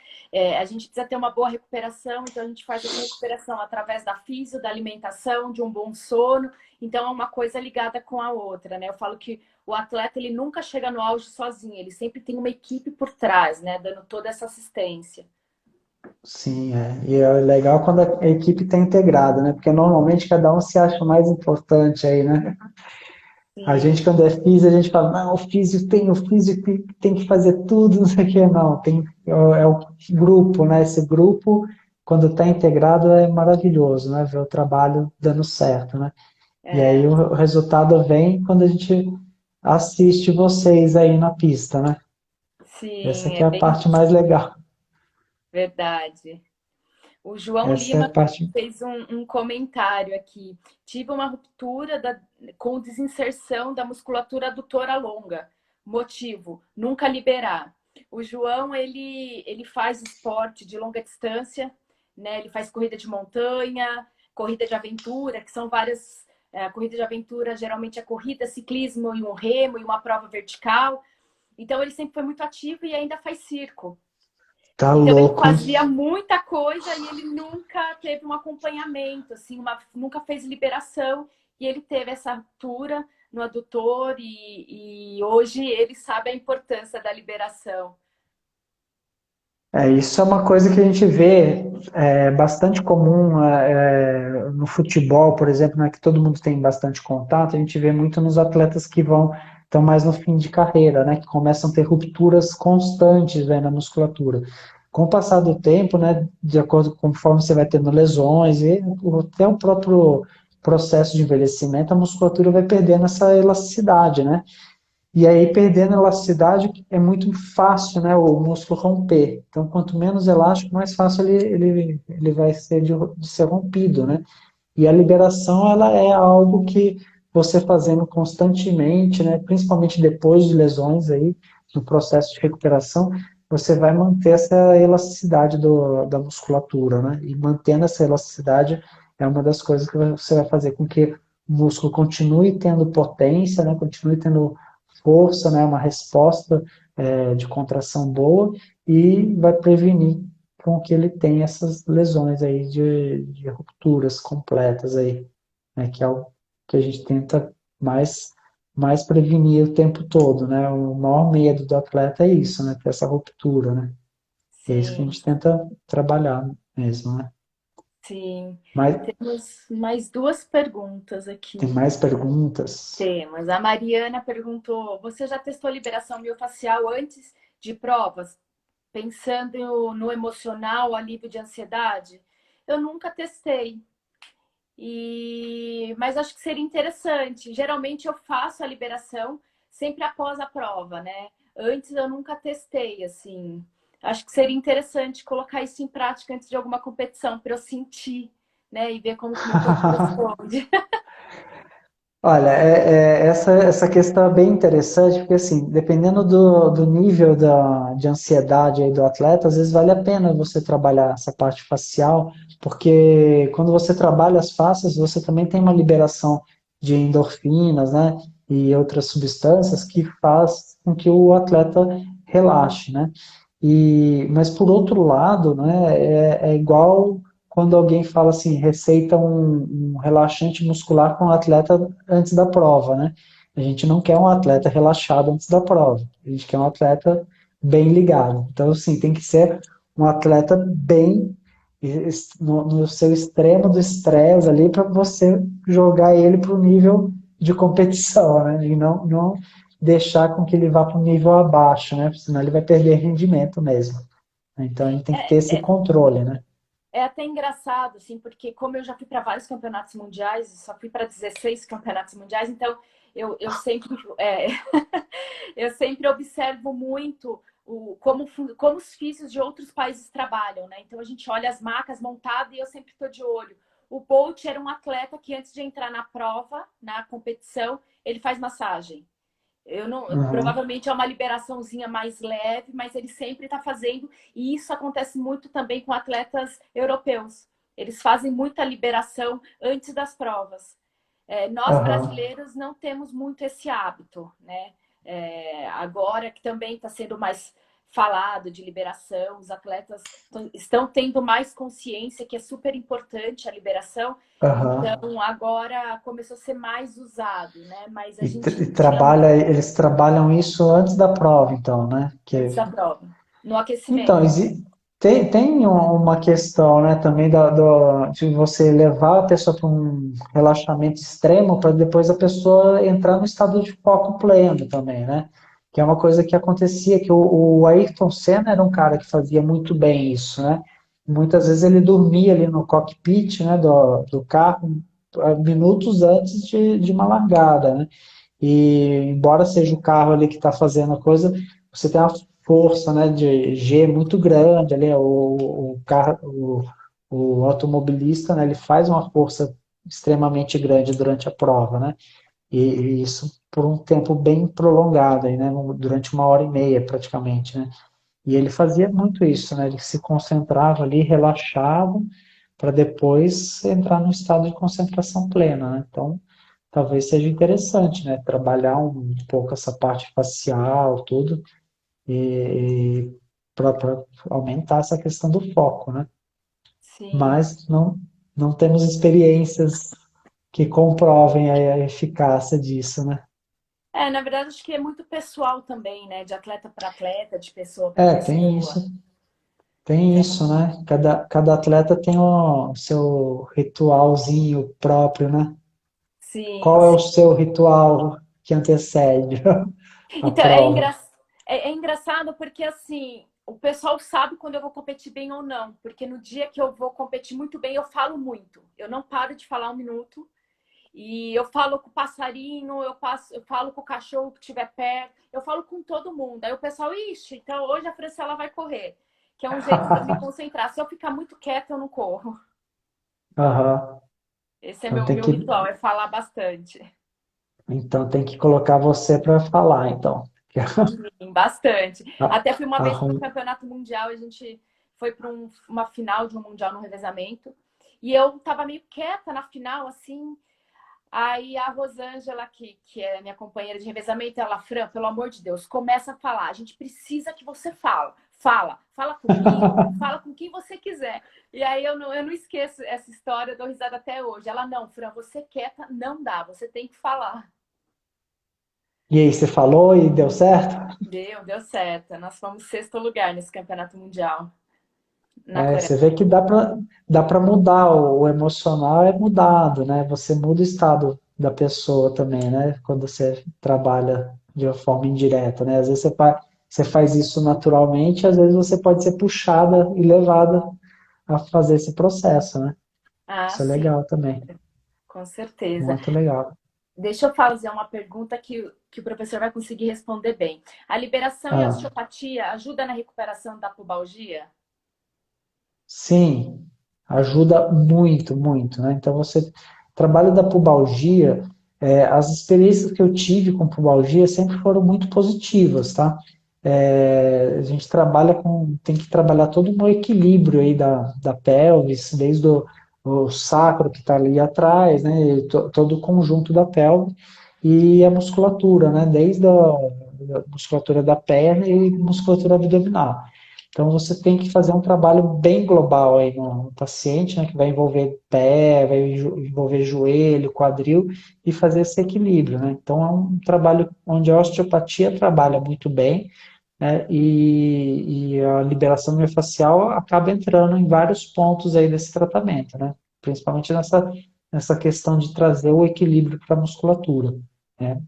A gente precisa ter uma boa recuperação, então a gente faz essa recuperação através da físio, da alimentação, de um bom sono. Então, é uma coisa ligada com a outra, né? Eu falo que o atleta, ele nunca chega no auge sozinho, ele sempre tem uma equipe por trás, né? Dando toda essa assistência. Sim, e é legal quando a equipe está integrada, né? Porque normalmente cada um se acha mais importante aí, né? A gente, Sim, quando é físico, a gente fala, não, o físico tem que fazer tudo, não sei o que, não. É o grupo, né? Esse grupo, quando está integrado, é maravilhoso, né? Ver o trabalho dando certo, né? E aí é, o resultado vem quando a gente assiste vocês aí na pista, né? Essa sim, que é é a bem parte mais legal. verdade. O João Essa é a Lima parte. fez um comentário aqui. Tive uma ruptura com desinserção da musculatura adutora longa. Motivo: nunca liberar. O João, ele faz esporte de longa distância, né? Ele faz corrida de montanha, corrida de aventura, que são várias. A corrida de aventura geralmente é corrida, ciclismo e um remo e uma prova vertical. Então ele sempre foi muito ativo e ainda faz circo. Tá Então ele louco, hein? fazia muita coisa e ele nunca teve um acompanhamento, assim, nunca fez liberação. E ele teve essa ruptura no adutor e hoje ele sabe a importância da liberação. Isso é uma coisa que a gente vê bastante comum no futebol, por exemplo, né, que todo mundo tem bastante contato, a gente vê muito nos atletas que estão mais no fim de carreira, né, que começam a ter rupturas constantes, né, na musculatura. Com o passar do tempo, né, de acordo com conforme você vai tendo lesões e até o próprio processo de envelhecimento, a musculatura vai perdendo essa elasticidade, né? E aí, perdendo elasticidade, é muito fácil, né, o músculo romper. Então, quanto menos elástico, mais fácil ele vai ser de ser rompido, né? E a liberação, ela é algo que você fazendo constantemente, né, principalmente depois de lesões aí, no processo de recuperação, você vai manter essa elasticidade da musculatura, né? E mantendo essa elasticidade é uma das coisas que você vai fazer com que o músculo continue tendo potência, né? Continue tendo força, né? Uma resposta de contração boa e vai prevenir com que ele tenha essas lesões aí de rupturas completas aí, né? Que é o que a gente tenta mais prevenir o tempo todo, né? O maior medo do atleta é isso, né? Ter essa ruptura, né? É isso que a Sim, gente tenta trabalhar mesmo, né? sim. Mas Temos mais duas perguntas tem aqui. mais perguntas? Temos. A Mariana perguntou: você já testou liberação miofascial antes de provas, pensando no emocional, alívio de ansiedade? Eu nunca testei. Mas acho que seria interessante. Geralmente eu faço a liberação sempre após a prova, né? Antes eu nunca testei, assim. Acho que seria interessante colocar isso em prática antes de alguma competição, para eu sentir, né? E ver como que meu corpo responde. Olha, essa questão é bem interessante, porque assim, dependendo do nível de ansiedade aí do atleta, às vezes vale a pena você trabalhar essa parte facial, porque quando você trabalha as faces, você também tem uma liberação de endorfinas, né, e outras substâncias que faz com que o atleta relaxe, né? Mas por outro lado, né, é igual quando alguém fala assim, receita um relaxante muscular para um atleta antes da prova, né? A gente não quer um atleta relaxado antes da prova, a gente quer um atleta bem ligado. Então, assim, tem que ser um atleta bem no seu extremo do estresse ali para você jogar ele para o nível de competição, né? E não deixar com que ele vá para um nível abaixo, né? Senão ele vai perder rendimento mesmo. Então a gente tem que ter esse É, controle, né? é até engraçado, assim, porque como eu já fui para vários campeonatos mundiais, só fui para 16 campeonatos mundiais, então eu sempre, eu sempre observo muito como os físicos de outros países trabalham, né? Então a gente olha as macas montadas e eu sempre estou de olho. O Bolt era um atleta que antes de entrar na prova, na competição, ele faz massagem. Eu não, Uhum. provavelmente é uma liberaçãozinha mais leve, mas ele sempre está fazendo, e isso acontece muito também com atletas europeus. Eles fazem muita liberação antes das provas. Nós Aham. brasileiros não temos muito esse hábito, né? Agora que também está sendo mais falado de liberação, os atletas estão tendo mais consciência que é super importante a liberação, Aham. então agora começou a ser mais usado, né? Mas a E, gente tinha muito trabalha, eles trabalham isso antes da prova, então, né? antes da prova, no Então, aquecimento. tem uma questão, né, também de você levar a pessoa para um relaxamento extremo para depois a pessoa entrar no estado de foco pleno também, né? Que é uma coisa que acontecia, que o Ayrton Senna era um cara que fazia muito bem isso, né? Muitas vezes ele dormia ali no cockpit, né, do carro, minutos antes de uma largada, né? E embora seja o carro ali que está fazendo a coisa, você tem uma força, né, de G muito grande ali, o carro, o automobilista, né, ele faz uma força extremamente grande durante a prova, né? E isso por um tempo bem prolongado, aí, né, durante 1 hora e meia praticamente, né? E ele fazia muito isso, né? Ele se concentrava ali, relaxava, para depois entrar no estado de concentração plena, né? Então, talvez seja interessante, né? Trabalhar um pouco essa parte facial, tudo, e para aumentar essa questão do foco, né? Sim. Mas não temos experiências que comprovem a eficácia disso, né? É, na verdade, acho que é muito pessoal também, né? De atleta para atleta, de pessoa para É, pessoa. tem Então, isso, né? Cada atleta tem o seu ritualzinho próprio, né? sim, Qual é o sim. seu ritual que antecede a Então, prova? é engraçado porque, assim, o pessoal sabe quando eu vou competir bem ou não. Porque no dia que eu vou competir muito bem, eu falo muito. Eu não paro de falar um minuto. E eu falo com o passarinho, eu falo com o cachorro que estiver perto, eu falo com todo mundo. Aí o pessoal, ixi, então hoje a Francela vai correr. Que é um jeito de eu me concentrar. Se eu ficar muito quieta, eu não corro. Aham. Esse é Então meu ritual, é falar bastante. então tem que colocar você para falar, então. Sim, bastante. A- Até fui uma vez para o arrum- campeonato mundial, a gente foi para uma final de um mundial no revezamento. E eu tava meio quieta na final, assim. Aí a Rosângela, que é minha companheira de revezamento, ela, Fran, pelo amor de Deus, começa a falar. A gente precisa que você fala. Fala comigo, fala com quem você quiser. E aí eu não esqueço essa história, eu dou risada até hoje. Ela, não, Fran, você quieta não dá, você tem que falar. E aí, você falou e deu certo? Deu certo. Nós fomos sexto lugar nesse campeonato mundial na É, Coreia. você vê que dá para mudar, o emocional é mudado, né? Você muda o estado da pessoa também, né? Quando você trabalha de uma forma indireta, né? Às vezes você faz isso naturalmente, às vezes você pode ser puxada e levada a fazer esse processo, né? Ah, Isso é sim, legal também, com certeza. muito legal. Deixa eu fazer uma pergunta que o professor vai conseguir responder bem. A liberação e a Ah, osteopatia ajuda na recuperação da pubalgia? sim, ajuda muito, muito, né? Então você trabalho da pubalgia, as experiências que eu tive com pubalgia sempre foram muito positivas, tá? A gente tem que trabalhar todo um equilíbrio aí da pelvis, desde o sacro que está ali atrás, né? E todo o conjunto da pelve e a musculatura, né? Desde a musculatura da perna e musculatura abdominal. Então você tem que fazer um trabalho bem global aí no paciente, né, que vai envolver pé, vai envolver joelho, quadril e fazer esse equilíbrio, né? Então é um trabalho onde a osteopatia trabalha muito bem, né, e a liberação miofascial acaba entrando em vários pontos aí desse tratamento, né? Principalmente nessa questão de trazer o equilíbrio para a musculatura, né?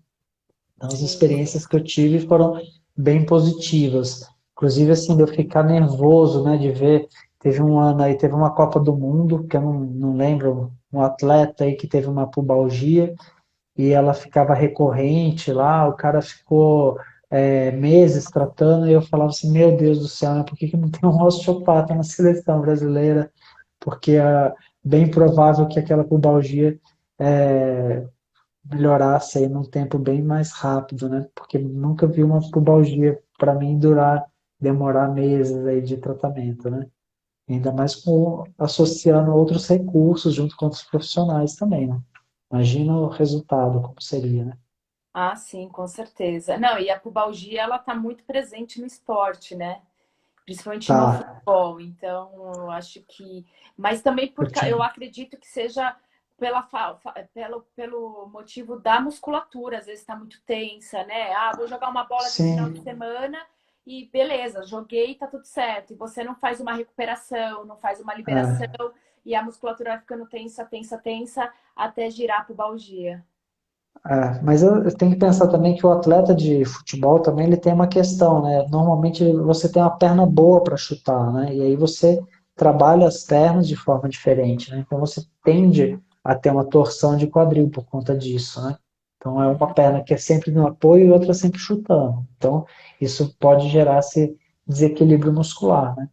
Então, as Sim. experiências que eu tive foram bem positivas. Inclusive, assim, de eu ficar nervoso, né, de ver. Teve um ano aí, teve uma Copa do Mundo, que eu não lembro, um atleta aí que teve uma pubalgia e ela ficava recorrente lá, o cara ficou meses tratando e eu falava assim, meu Deus do céu, né, por que não tem um osteopata na seleção brasileira? Porque é bem provável que aquela pubalgia é, melhorasse aí num tempo bem mais rápido, né? Porque nunca vi uma pubalgia para mim demorar meses aí de tratamento, né? Ainda mais associando outros recursos junto com outros profissionais também, né? Imagina o resultado, como seria, né? Ah, sim, com certeza. Não, e a pubalgia, ela tá muito presente no esporte, né? Principalmente no Tá, futebol. Então, eu acho que. Mas também eu eu tinha. acredito que seja pelo motivo da musculatura, às vezes está muito tensa, né? Ah, vou jogar uma bola esse final de Sim, semana e beleza, joguei, tá tudo certo. E você não faz uma recuperação, não faz uma liberação, é. e a musculatura vai ficando tensa, tensa, tensa, até girar a pubalgia. Mas eu tenho que pensar também que o atleta de futebol também ele tem uma questão, né? Normalmente você tem uma perna boa para chutar, né? E aí você trabalha as pernas de forma diferente, né? Então você tende a ter uma torção de quadril por conta disso, né? Então é uma perna que é sempre no apoio e outra sempre chutando. Então isso pode gerar esse desequilíbrio muscular, né?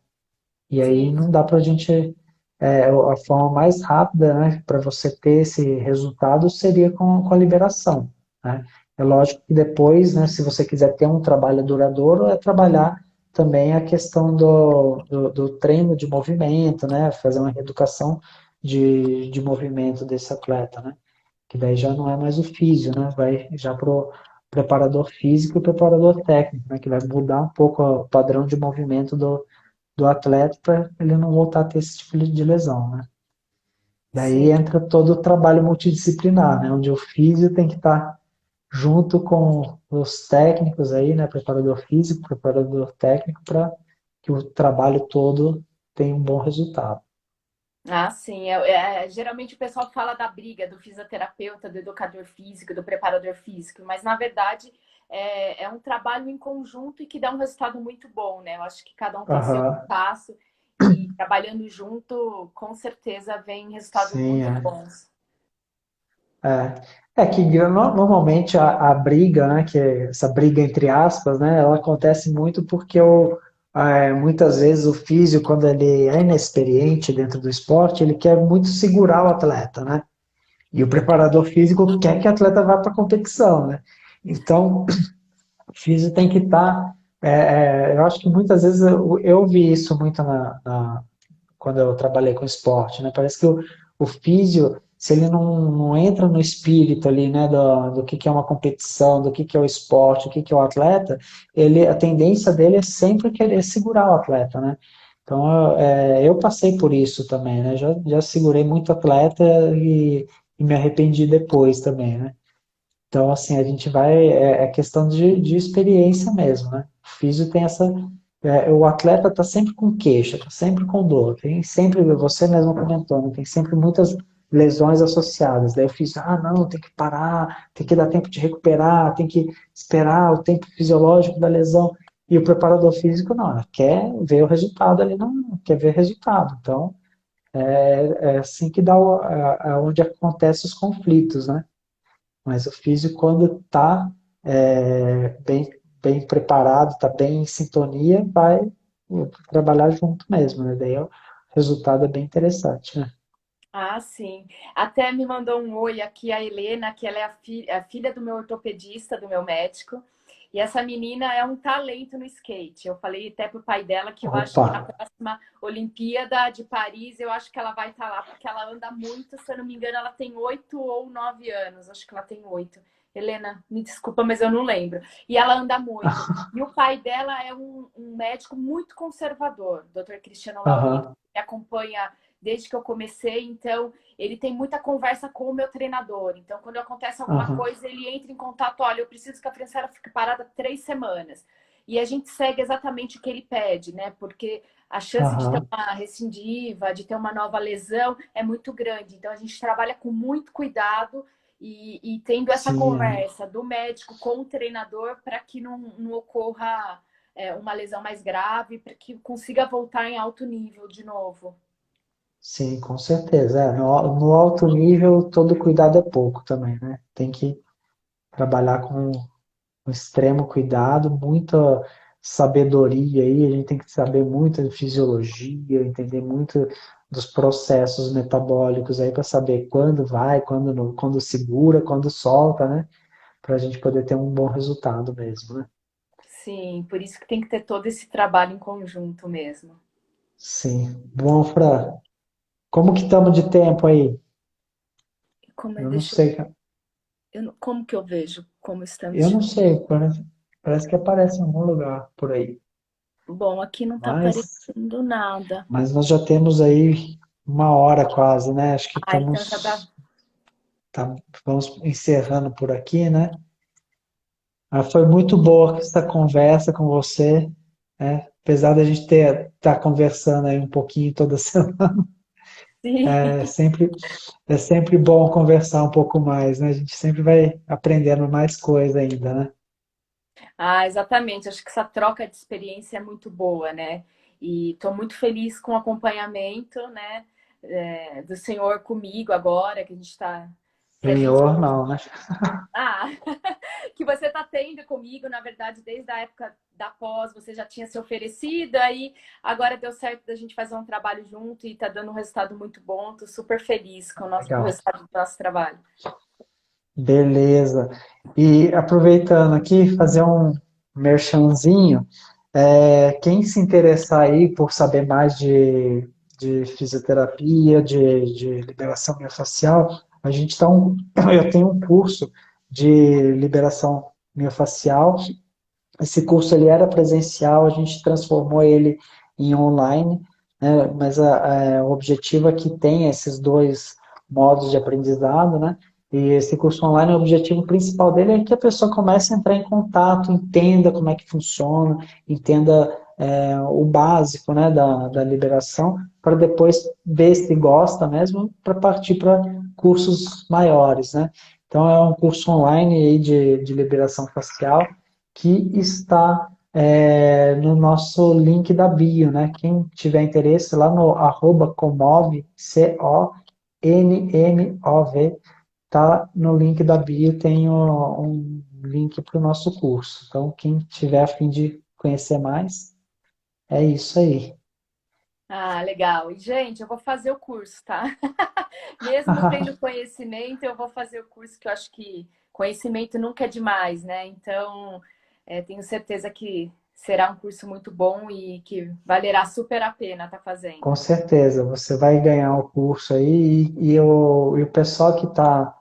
E aí Sim, não dá para a gente. A forma mais rápida, né, para você ter esse resultado seria com a liberação, né? É lógico que depois, né, se você quiser ter um trabalho duradouro, é trabalhar também a questão do treino de movimento, né? Fazer uma reeducação de movimento desse atleta, né? que daí já não é mais o físio, né? Vai já pro preparador físico e o preparador técnico, né? Que vai mudar um pouco o padrão de movimento do atleta para ele não voltar a ter esse tipo de lesão, né? Daí Sim. entra todo o trabalho multidisciplinar, né? Onde o físio tem que estar junto com os técnicos aí, né? Preparador físico, preparador técnico, para que o trabalho todo tenha um bom resultado. Ah, sim. Geralmente o pessoal fala da briga do fisioterapeuta, do educador físico, do preparador físico, mas na verdade é um trabalho em conjunto e que dá um resultado muito bom, né? Eu acho que cada um tem seu Aham, espaço e trabalhando junto, com certeza vem resultados sim, muito é. bons. É que normalmente a briga, né, que é essa briga entre aspas, né, ela acontece muito porque muitas vezes o físio, quando ele é inexperiente dentro do esporte, ele quer muito segurar o atleta, né? E o preparador físico quer que o atleta vá para a competição, né? Então, o físio tem que estar. Eu acho que muitas vezes eu vi isso muito quando eu trabalhei com esporte, né? Parece que o físio, se ele não entra no espírito ali, né, do que é uma competição, do que é o esporte, o que é o atleta, a tendência dele é sempre querer segurar o atleta, né? Então, eu passei por isso também, né? Já segurei muito atleta e me arrependi depois também, né? Então, assim, a gente vai. É questão de experiência mesmo, né? O físio tem essa. O atleta está sempre com queixa, está sempre com dor. Tem sempre, você mesmo comentou, né? Tem sempre muitas lesões associadas. Daí o físio, não, tem que parar, tem que dar tempo de recuperar, tem que esperar o tempo fisiológico da lesão. E o preparador físico, não, quer ver o resultado ali, não quer ver resultado. Então, é assim que dá onde acontecem os conflitos, né? Mas o físico, quando está bem preparado, está bem em sintonia, vai trabalhar junto mesmo, né? Daí o resultado é bem interessante, né? Ah, sim. Até me mandou um oi aqui a Helena, que ela é a filha do meu ortopedista, do meu médico. E essa menina é um talento no skate. Eu falei até pro pai dela que eu acho Opa! que na próxima Olimpíada de Paris, eu acho que ela vai estar lá, porque ela anda muito. Se eu não me engano, ela tem 8 ou 9 anos. Acho que ela tem 8. Helena, me desculpa, mas eu não lembro. E ela anda muito. E o pai dela é um médico muito conservador, Dr. Cristiano Laurito, Aham, que acompanha desde que eu comecei, então ele tem muita conversa com o meu treinador. Então, quando acontece alguma aham, coisa, ele entra em contato, olha, eu preciso que a Francela fique parada 3 semanas. E a gente segue exatamente o que ele pede, né? Porque a chance de ter aham. uma recidiva, de ter uma nova lesão é muito grande. Então, a gente trabalha com muito cuidado e tendo essa Sim, é. conversa do médico com o treinador para que não ocorra uma lesão mais grave, para que consiga voltar em alto nível de novo. Sim, com certeza. No alto nível, todo cuidado é pouco também, né? Tem que trabalhar com extremo cuidado, muita sabedoria aí, a gente tem que saber muito de fisiologia, entender muito dos processos metabólicos aí para saber quando vai, quando não, quando segura, quando solta, né? Para a gente poder ter um bom resultado mesmo, né? Sim, por isso que tem que ter todo esse trabalho em conjunto mesmo. Sim. Bom, Fran, como que estamos de tempo aí? Eu não Deixa eu, sei, como que eu vejo como estamos eu de. não sei, parece que aparece em algum lugar por aí. Bom, aqui não tá Mas, aparecendo nada. mas nós já temos aí 1 hora quase, né? Acho que Ah, então já dá. tá, vamos encerrando por aqui, né? Foi muito boa essa conversa com você, né? Apesar da gente tá conversando aí um pouquinho toda semana, Sim. é sempre, é sempre bom conversar um pouco mais, né? A gente sempre vai aprendendo mais coisa ainda, né? Ah, exatamente. Acho que essa troca de experiência é muito boa, né? E estou muito feliz com o acompanhamento, né? Do senhor comigo agora, que a gente Senhor, não, né? Ah, que você está tendo comigo, na verdade, desde a época da pós, você já tinha se oferecido, aí agora deu certo da gente fazer um trabalho junto e está dando um resultado muito bom. Estou super feliz com o Legal. resultado do nosso trabalho. Beleza. E aproveitando aqui, fazer um merchanzinho. Quem se interessar aí por saber mais de fisioterapia, de liberação miofascial, A gente tá eu tenho um curso de liberação miofascial. Esse curso ele era presencial, a gente transformou ele em online, né? Mas o objetivo é que tenha esses dois modos de aprendizado, né? E esse curso online, o objetivo principal dele é que a pessoa comece a entrar em contato, entenda como é que funciona, entenda o básico, né, da liberação, para depois ver se gosta mesmo, para partir para cursos maiores, né? Então é um curso online aí de liberação facial que está no nosso link da bio, né? Quem tiver interesse, lá no @comove, CONMOV, tá no link da bio, tem um link para o nosso curso. Então, quem tiver a fim de conhecer mais, é isso aí. Ah, legal. E, gente, eu vou fazer o curso, tá? Mesmo tendo conhecimento, eu vou fazer o curso, que eu acho que conhecimento nunca é demais, né? Então, tenho certeza que será um curso muito bom e que valerá super a pena estar Com fazendo. certeza, você vai ganhar o curso aí e o pessoal que está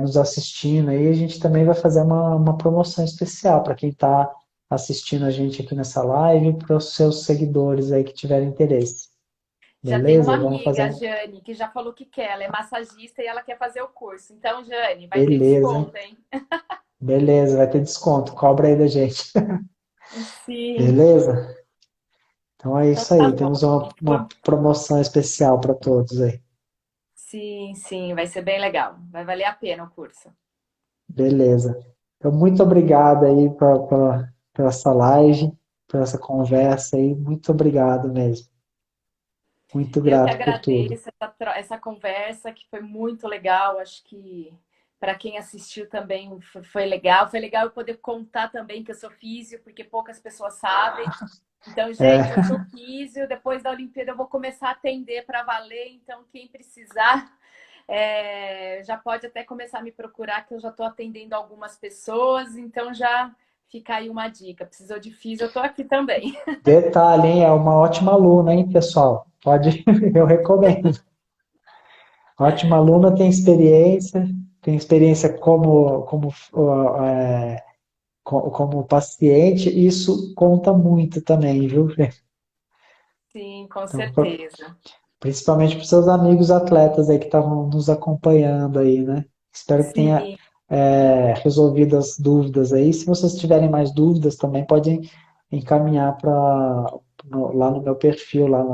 nos assistindo aí, a gente também vai fazer uma promoção especial para quem está assistindo a gente aqui nessa live, para os seus seguidores aí que tiverem interesse. Já tem uma Beleza? Vamos fazer amiga, a um. Jane, que já falou que quer. Ela é massagista e ela quer fazer o curso. Então, Jane, vai ter Beleza, hein? desconto, hein? Beleza, vai ter desconto. Cobra aí da gente. Sim. Beleza? Então é Então, isso tá aí. bom. Temos uma promoção especial para todos aí. Sim, sim, vai ser bem legal. Vai valer a pena o curso. Beleza. Então, muito obrigado aí pela essa live, por essa conversa aí. Muito obrigado mesmo. Muito Eu que grato por tudo. agradeço essa conversa, que foi muito legal. Acho que para quem assistiu também foi legal. Foi legal eu poder contar também que eu sou físio, porque poucas pessoas sabem. Então, gente, eu É, sou físio. Depois da Olimpíada, eu vou começar a atender para valer. Então, quem precisar, já pode até começar a me procurar, que eu já estou atendendo algumas pessoas. Então, já fica aí uma dica. Precisou de físio, eu estou aqui também. detalhe, hein? É uma ótima aluna, hein, pessoal? Pode, eu recomendo. Ótima aluna, tem experiência como paciente, e isso conta muito também, viu? Sim, com Então, certeza. principalmente para os seus amigos atletas aí que estavam nos acompanhando aí, né? Espero que tenha Sim. resolvido as dúvidas aí. Se vocês tiverem mais dúvidas, também podem encaminhar lá no meu perfil, lá